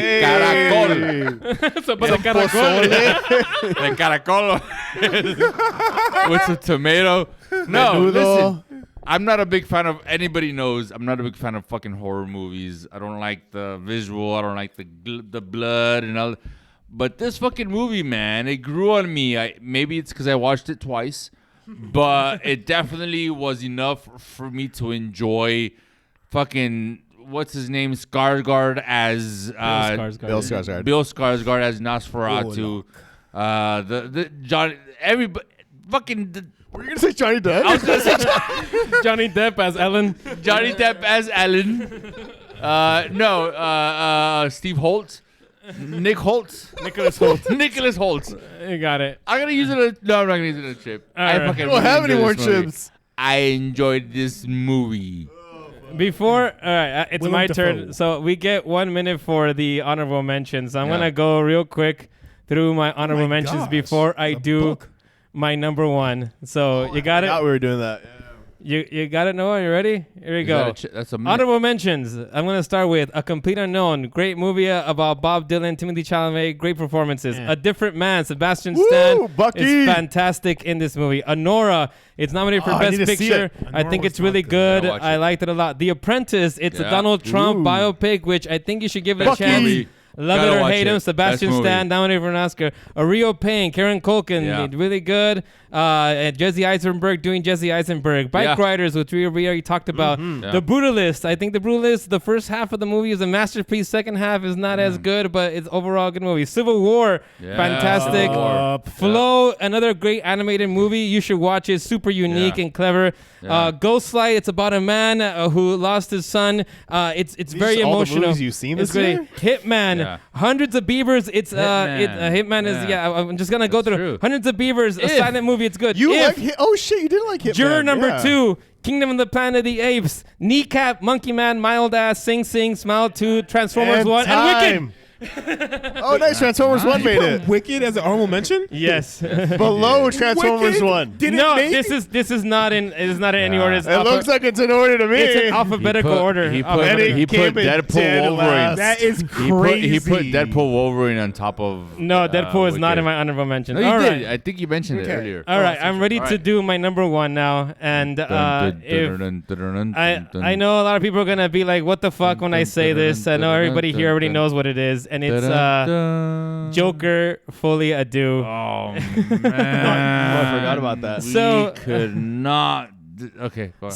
caracol. De caracol. With some tomato. No, Menudo. listen. I'm not a big fan of, anybody knows, I'm not a big fan of fucking horror movies. I don't like the visual. I don't like the blood and all. But this fucking movie, man, it grew on me. Maybe it's because I watched it twice, but it definitely was enough for me to enjoy fucking, what's his name, Skarsgård as Bill Skarsgård. Bill Skarsgård as Nosferatu. The John, everybody, fucking. Were you gonna say Johnny Depp? I was gonna say Johnny Depp as Ellen. Johnny Depp as Ellen. Steve Holt. Nick Holtz. Nicholas Holt. Nicholas Holtz. You got it. I'm gonna use it. No, I'm not gonna use it as a chip. All right. fucking We don't have really any more enjoyed this movie. chips. I enjoyed this movie. Before, all right, it's Willem my Dafoe. turn. So we get 1 minute for the honorable mentions. I'm Yeah. gonna go real quick through my honorable mentions before I do my number one. So you got I it. thought we were doing that. You got it, Noah. You ready? Here we go. That's a Honorable mentions. I'm going to start with A Complete Unknown. Great movie about Bob Dylan, Timothy Chalamet. Great performances. A Different Man. Sebastian Stan Bucky. is fantastic in this movie. Honora. It's nominated for I Best need to see Picture. it. I think it's really good. Watch I it. liked it a lot. The Apprentice. It's a Yeah. Donald Trump Ooh. biopic, which I think you should give it Best a chance. movie. Love Gotta it or watch hate him. it. Sebastian Best movie. Stan nominated for an Oscar. A Rio Payne, Karen Culkin, Yeah. really good. And Jesse Eisenberg doing Jesse Eisenberg. Bike Yeah. Riders, which we already talked about. Yeah. The Brutalist. I think The Brutalist, the first half of the movie is a masterpiece. Second half is not as good, but it's overall a good movie. Civil War, Yeah. fantastic. Flow, another great animated movie. You should watch it. Super unique Yeah. and clever. Yeah. Ghostlight. It's about a man who lost his son. It's very These all the emotional. movies you've seen It's this year? great. Hitman. Yeah. Hundreds of Beavers. It's Hitman. Hitman is Yeah. I'm just gonna go That's through true. Hundreds of Beavers. A If. silent movie. It's good. You If. like? Oh shit! You didn't like Hitman. Juror number Yeah. 2, Kingdom of the Planet of the Apes, Kneecap, Monkey Man, Mild Ass, Sing Sing, Smile 2, Transformers And 1, and Wicked. time. Oh, nice! Transformers 1 made it. Wicked as an honorable mention? Yes. Below Transformers Wicked 1. No, this is not in any order. It's It looks like it's in order to me. it's in alphabetical order. He put, Alphabetical- he put came in Deadpool dead Wolverine. last. That is He crazy. put Deadpool Wolverine on top of. No, Deadpool is not Wicked. in my honorable mention. No, you All did. right. I think you mentioned it earlier. All right, I'm ready All to right. do my number one now, and if I know a lot of people are gonna be like, "What the fuck?" when I say this. I know everybody here already knows what it is, and it's Joker, Fully Ado. Oh I man, forgot about that. So- we could not. Okay, go on.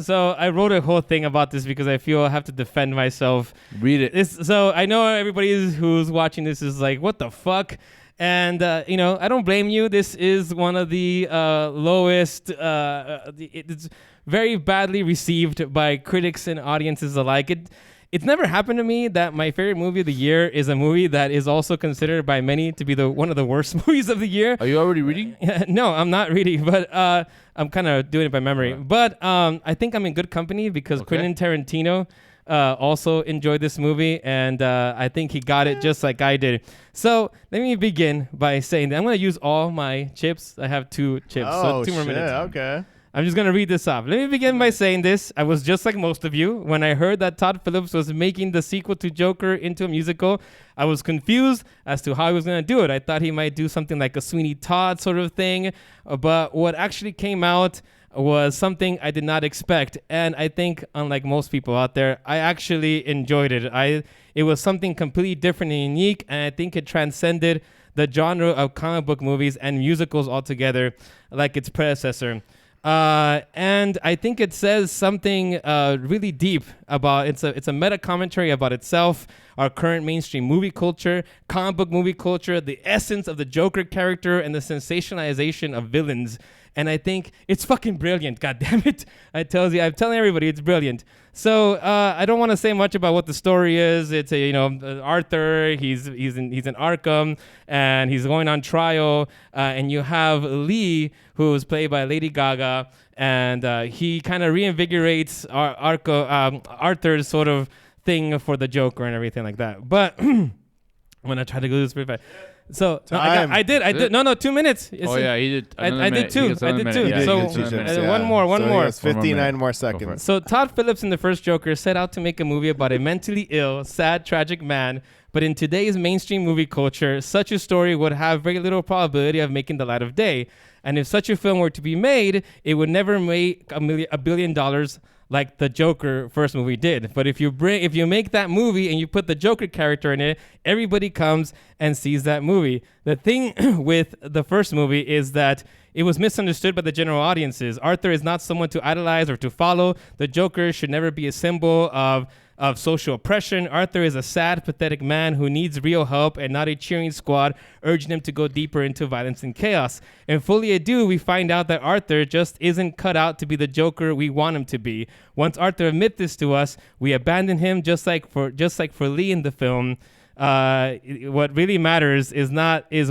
So I wrote a whole thing about this because I feel I have to defend myself. Read it. So I know everybody who's watching this is like, "What the fuck?" And I don't blame you. This is one of the lowest. It's very badly received by critics and audiences alike. It's never happened to me that my favorite movie of the year is a movie that is also considered by many to be one of the worst movies of the year. Are you already reading? No, I'm not reading, but I'm kind of doing it by memory. But I think I'm in good company because Quentin Tarantino also enjoyed this movie, and I think he got it just like I did. So let me begin by saying that I'm going to use all my chips. I have 2 chips, Oh, so 2 more shit. minutes. Okay. I'm just going to read this off. Let me begin by saying this. I was just like most of you. When I heard that Todd Phillips was making the sequel to Joker into a musical, I was confused as to how he was going to do it. I thought he might do something like a Sweeney Todd sort of thing. But what actually came out was something I did not expect. And I think, unlike most people out there, I actually enjoyed it. It was something completely different and unique. And I think it transcended the genre of comic book movies and musicals altogether, like its predecessor. And I think it says something really deep about it's a meta commentary about itself, our current mainstream movie culture, comic book movie culture, the essence of the Joker character, and the sensationalization of villains. And I think it's fucking brilliant. God damn it! I'm telling everybody it's brilliant. So I don't want to say much about what the story is. It's Arthur. He's in Arkham, and he's going on trial. And you have Lee, who is played by Lady Gaga, and he kind of reinvigorates Arthur's sort of thing for the Joker and everything like that. But I'm gonna try to go this pretty fast. So I did. No, 2 minutes. Oh yeah, he did. I did too. So one more. It's 59 more seconds. So Todd Phillips in the first Joker set out to make a movie about a mentally ill, sad, tragic man. But in today's mainstream movie culture, such a story would have very little probability of making the light of day. And if such a film were to be made, it would never make $1 billion like the Joker first movie did. But if you make that movie and you put the Joker character in it, everybody comes and sees that movie. The thing with the first movie is that it was misunderstood by the general audiences. Arthur is not someone to idolize or to follow. The Joker should never be a symbol of social oppression. Arthur is a sad, pathetic man who needs real help and not a cheering squad urging him to go deeper into violence and chaos. In Folie à Deux, we find out that Arthur just isn't cut out to be the Joker we want him to be. Once Arthur admits this to us, we abandon him just like for Lee in the film. What really matters is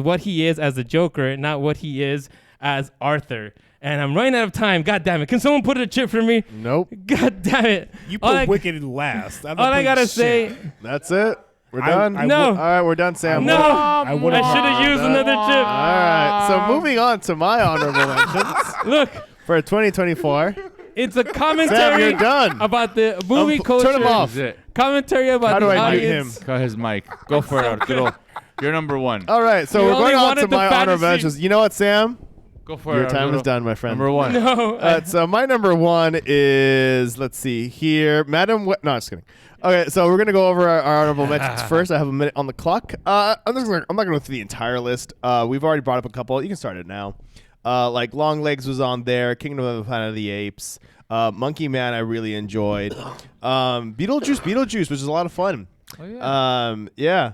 what he is as the Joker, not what he is as Arthur. And I'm running out of time. God damn it. Can someone put a chip for me? Nope. God damn it. You put Wicked last. All I got to say. That's it. We're done? No. All right, we're done, Sam. No. I should have used another chip. All right. So moving on to my honorable mentions. Look. For 2024. It's a commentary Sam, you're done. about the movie culture. Turn him off. Commentary about the audience. Cut his mic. Go for it, Arturo. You're number one. All right. So we're going on to my honorable mentions. You know what, Sam? Go for Your it. time is done, my friend. Number one. No. So my number one is, let's see here, Madam. No, just kidding. Okay, so we're gonna go over our honorable mentions first. I have a minute on the clock. I'm not gonna go through the entire list. We've already brought up a couple. You can start it now. Like Long Legs was on there. Kingdom of the Planet of the Apes. Monkey Man I really enjoyed. Beetlejuice, which is a lot of fun. Oh yeah. Yeah.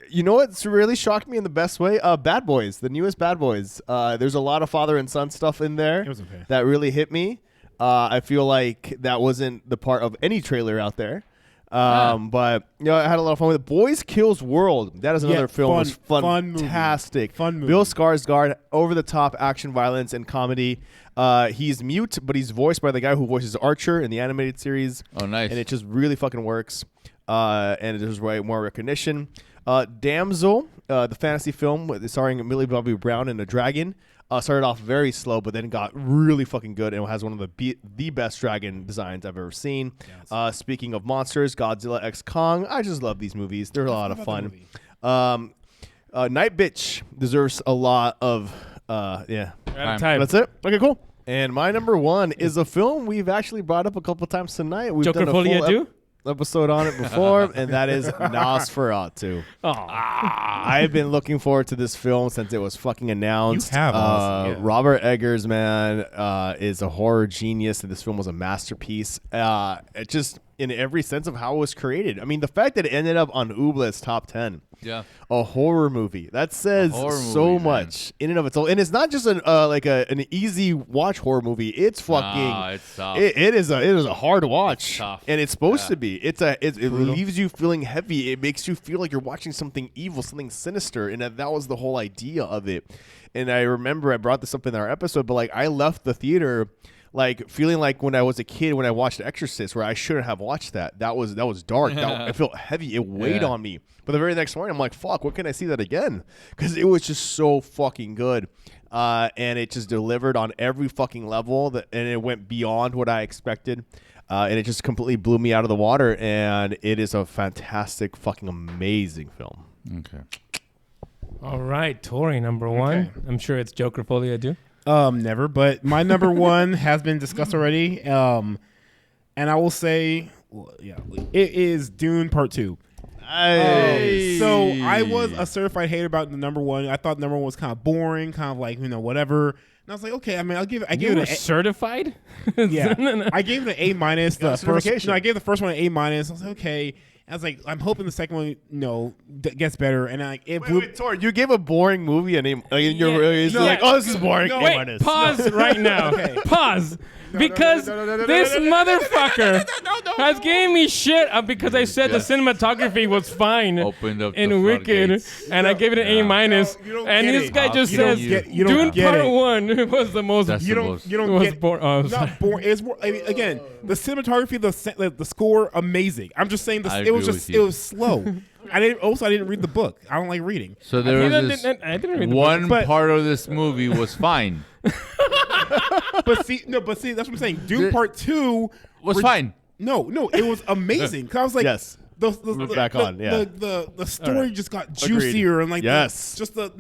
You know what's really shocked me in the best way? Bad Boys, the newest Bad Boys. There's a lot of father and son stuff in there. It was okay. That really hit me. I feel like that wasn't the part of any trailer out there. But I had a lot of fun with it. Boys Kills World. That is another film. Was fantastic. Fun movie. Bill Skarsgård, over the top action, violence, and comedy. He's mute, but he's voiced by the guy who voices Archer in the animated series. Oh, nice. And it just really fucking works. And there's more recognition. Damsel, the fantasy film starring Millie Bobby Brown and a dragon, started off very slow, but then got really fucking good and has one of the best dragon designs I've ever seen. Yes. Speaking of monsters, Godzilla x Kong. I just love these movies. They're a lot of fun. Night Bitch deserves a lot of time. That's it. Okay, cool. And my number one is a film we've actually brought up a couple times tonight. We've Joker done a Folie à Deux? Episode on it before, and that is Nosferatu. I've been looking forward to this film since it was fucking announced. You have Robert Eggers, man, is a horror genius, and this film was a masterpiece. It just in every sense of how it was created. I mean, the fact that it ended up on Uble's top 10. Yeah. A horror movie. That says so much in and of itself. And it's not just an easy watch horror movie. It's fucking it's tough. It is a hard watch. Tough. And it's supposed to be. It leaves you feeling heavy. It makes you feel like you're watching something evil, something sinister, and that was the whole idea of it. And I remember I brought this up in our episode, but like I left the theater like feeling like when I was a kid when I watched The Exorcist, where I shouldn't have watched that. That was dark. I felt heavy. It weighed on me. But the very next morning, I'm like, fuck, when can I see that again? Because it was just so fucking good. And it just delivered on every fucking level, and it went beyond what I expected. And it just completely blew me out of the water. And it is a fantastic, fucking amazing film. Okay. All right, Tory, number one. I'm sure it's Joker Folie à Deux. Never, but my number one has been discussed already. And I will say, it is Dune Part 2. So I was a certified hater about the number one. I thought number one was kind of boring, kind of like, whatever. And I was like, okay, I mean, I gave it certified? Yeah. I gave it an A minus. I gave the first one an A minus. I was like, okay. I was like, I'm hoping the second one, gets better. And wait, Tor, you gave a boring movie a name. Like, oh, this is boring. No, wait, pause right now. Okay. Pause. Because this motherfucker has gave me shit because I said the cinematography was fine in Wicked, and I gave it an A minus. And this guy just says Dune Part 1 was the most. You don't get it. Not boring. It's more. I mean, again, the cinematography, the score, amazing. I'm just saying it was slow. I didn't read the book. I don't like reading. So there was this I didn't read the one book. part of this movie was fine. But see, that's what I'm saying. Doom Part 2 Was fine. No, it was amazing. Cause I was like, Yes. The back on, yeah. The story just got juicier and like Yes. just the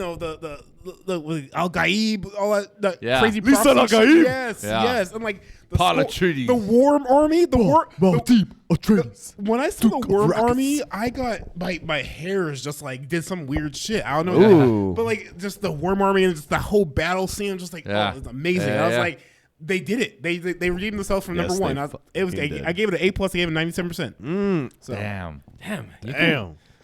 Al Gaib, all that crazy Lisa prophecy Al shit. Gaib. Yes, and like the Paul Atreides. the Worm Army, Atreides. when I saw the Worm Gratis. Army, I got my hairs just like did some weird shit. I don't know, Ooh. but like just the Worm Army and just the whole battle scene, just like Yeah. oh, it's amazing. Yeah, I was yeah. like, they did it. They redeemed themselves from number one. I gave it an A+. I gave it 97%. So. Damn.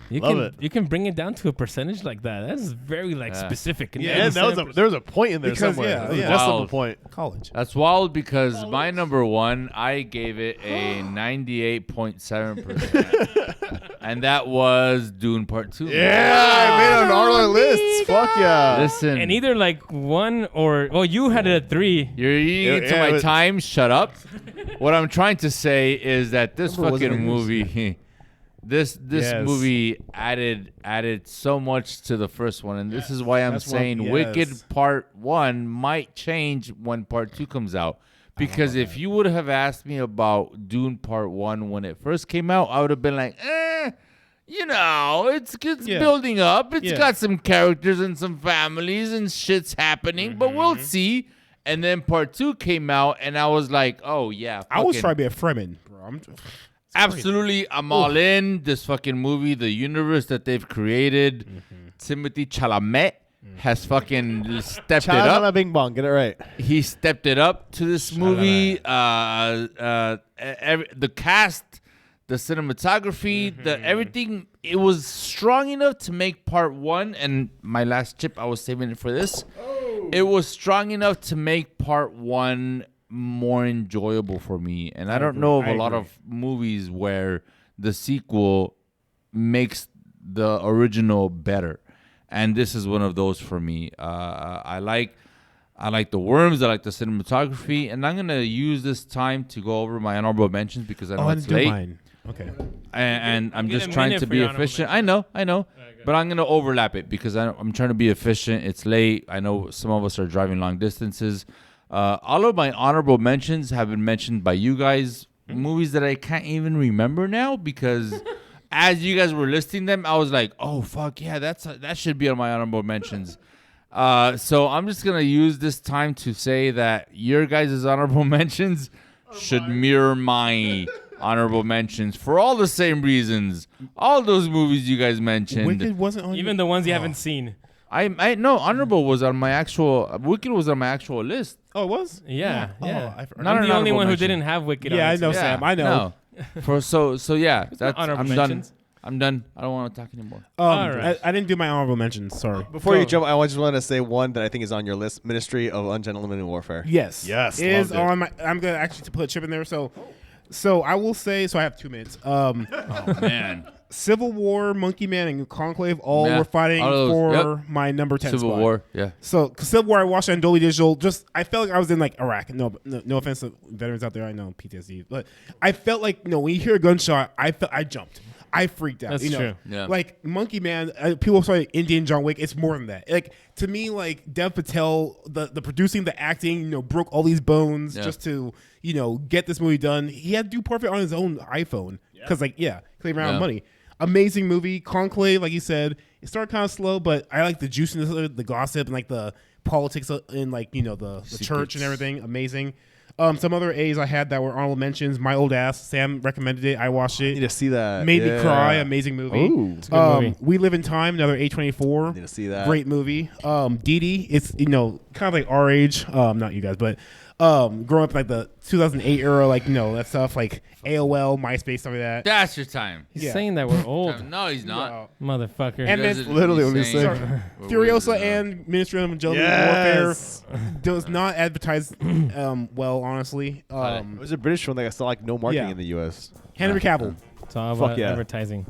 You can bring it down to a percentage like that. That's very specific. And Yeah, there was a point in there Because, somewhere. yeah, That was a yeah. decimal Wild. point. College. That's wild because my number one, I gave it a 98.7%. And that was Dune Part 2. Yeah, I made it on all our lists. Fuck yeah. Listen. And either like one or you had it at 3. You're eating into my time. Shut up. What I'm trying to say is that this fucking movie, this movie added so much to the first one, and this is why I'm saying Wicked Part 1 might change when Part 2 comes out. Because if you would have asked me about Dune Part 1 when it first came out, I would have been like, it's building up. It's got some characters and some families and shit's happening, but we'll see. And then Part 2 came out, and I was like, oh, yeah. I was trying to be a Fremen, bro. Absolutely, I'm all in. This fucking movie, the universe that they've created, Timothée Chalamet has fucking stepped it up. Bing bong, get it right. He stepped it up to this movie. The cast, the cinematography, everything. It was strong enough to make Part 1. And my last chip, I was saving it for this. It was strong enough to make Part 1 more enjoyable for me. And I don't know of a lot of movies where the sequel makes the original better. And this is one of those for me. I like the worms. I like the cinematography. And I'm going to use this time to go over my honorable mentions because I know it's late. Mine. Okay. And I'm just trying to be efficient. I know. But I'm going to overlap it because I'm trying to be efficient. It's late. I know some of us are driving long distances. All of my honorable mentions have been mentioned by you guys. Movies that I can't even remember now because as you guys were listing them, I was like, oh, fuck, yeah, that should be on my honorable mentions. So I'm just going to use this time to say that your guys' honorable mentions should mirror my honorable mentions for all the same reasons. All those movies you guys mentioned. Wicked wasn't on Even the ones you haven't seen. I no, honorable was on my actual Wicked was on my actual list. Oh, it was? Yeah. Not I'm an the only honorable one who mention. didn't have Wicked Yeah, on I it. know, Sam. I know. No. So yeah, that's honorable I'm mentions. done. I'm done. I don't want to talk anymore. All right. I didn't do my honorable mentions. Sorry. Before you jump, I just want to say one that I think is on your list: Ministry of Ungentlemanly Warfare. Yes. Yes, It is loved it. on my. I'm gonna actually put a chip in there. So I will say. So I have 2 minutes. Oh man, Civil War, Monkey Man, and Conclave all Yeah, were fighting all of those, for my number 10 Civil spot. War. Yeah. So Civil War, I watched on Dolby Digital. I felt like I was in like Iraq. No offense to veterans out there. I know PTSD, but I felt like when you hear a gunshot, I jumped. I freaked out. That's true. Yeah. Like Monkey Man, people say Indian John Wick. It's more than that. Like to me, like Dev Patel, the producing, the acting, broke all these bones just to get this movie done. He had to do perfect on his own iPhone because he ran out of money. Amazing movie. Conclave, like you said, it started kind of slow, but I like the juiciness of it, the gossip, and like the politics in like the church and everything. Amazing. Some other A's I had that were honorable mentions. My Old Ass. Sam recommended it. I watched it. Need to see that. Made me cry. Amazing movie. Ooh. It's a good movie. We Live in Time. Another A24. Need to see that. Great movie. Dee Dee. It's kind of like our age. Not you guys, but growing up like the 2008 era, like that stuff like AOL, MySpace, stuff like that. That's your time. He's saying that we're old. No, he's not. Motherfucker. And That's then literally what he's saying. Furiosa and Ministry of Angelic Warfare does not advertise well, honestly. It was a British one that saw like no marketing Yeah. in the U.S. Henry Cavill. It's all Fuck about yeah. advertising.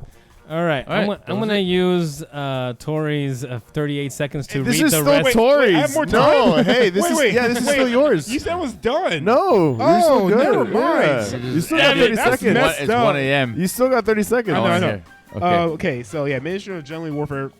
All right. All right, I'm that was going to it. use Tory's 38 seconds to This read is the still rest. Tory's. I have more No, time? hey, this is still yours. You said it was done. No, you're still good. never mind. Yeah. You still got 30 That's seconds. messed It's up. 1 a.m. You still got 30 seconds. I know. Okay, so yeah, Ministry of General Warfare.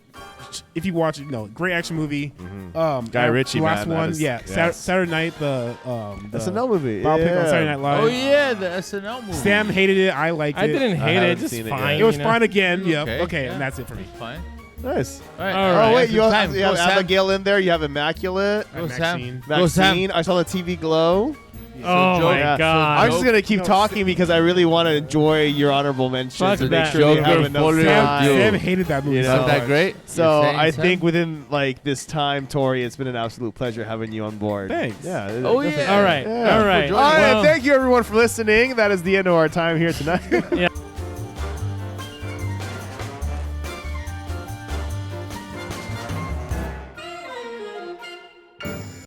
If you watch it, great action movie. Guy Ritchie, the last man, one, that is- yeah. yes. Saturday night, the SNL movie. biopic on Saturday Yeah. Night Live. Oh yeah, the SNL movie. Sam hated it. I liked it. I didn't hate it. haven't Just seen it fine. yet. It was you know? fine again. Yep. Okay, Okay, yeah. and that's it for me. Fine. Nice. All right. All right. Oh wait, you Go have Sam. Abigail in there. You have Immaculate, Go Maxine. Sam. Go Sam. Maxine. I saw the TV Glow. Oh my Yeah. god. I'm just gonna keep talking because I really want to enjoy your honorable mentions Fuck and that. make sure we have Joker enough fully time. Sam hated that movie. You so know? Not that much. great. So You're saying, I Sam? think within like this time, Tory, it's been an absolute pleasure having you on board. Thanks. Yeah. Oh definitely. yeah. All right. Yeah. All right. All right. Well, Thank you everyone for listening. That is the end of our time here tonight. yeah.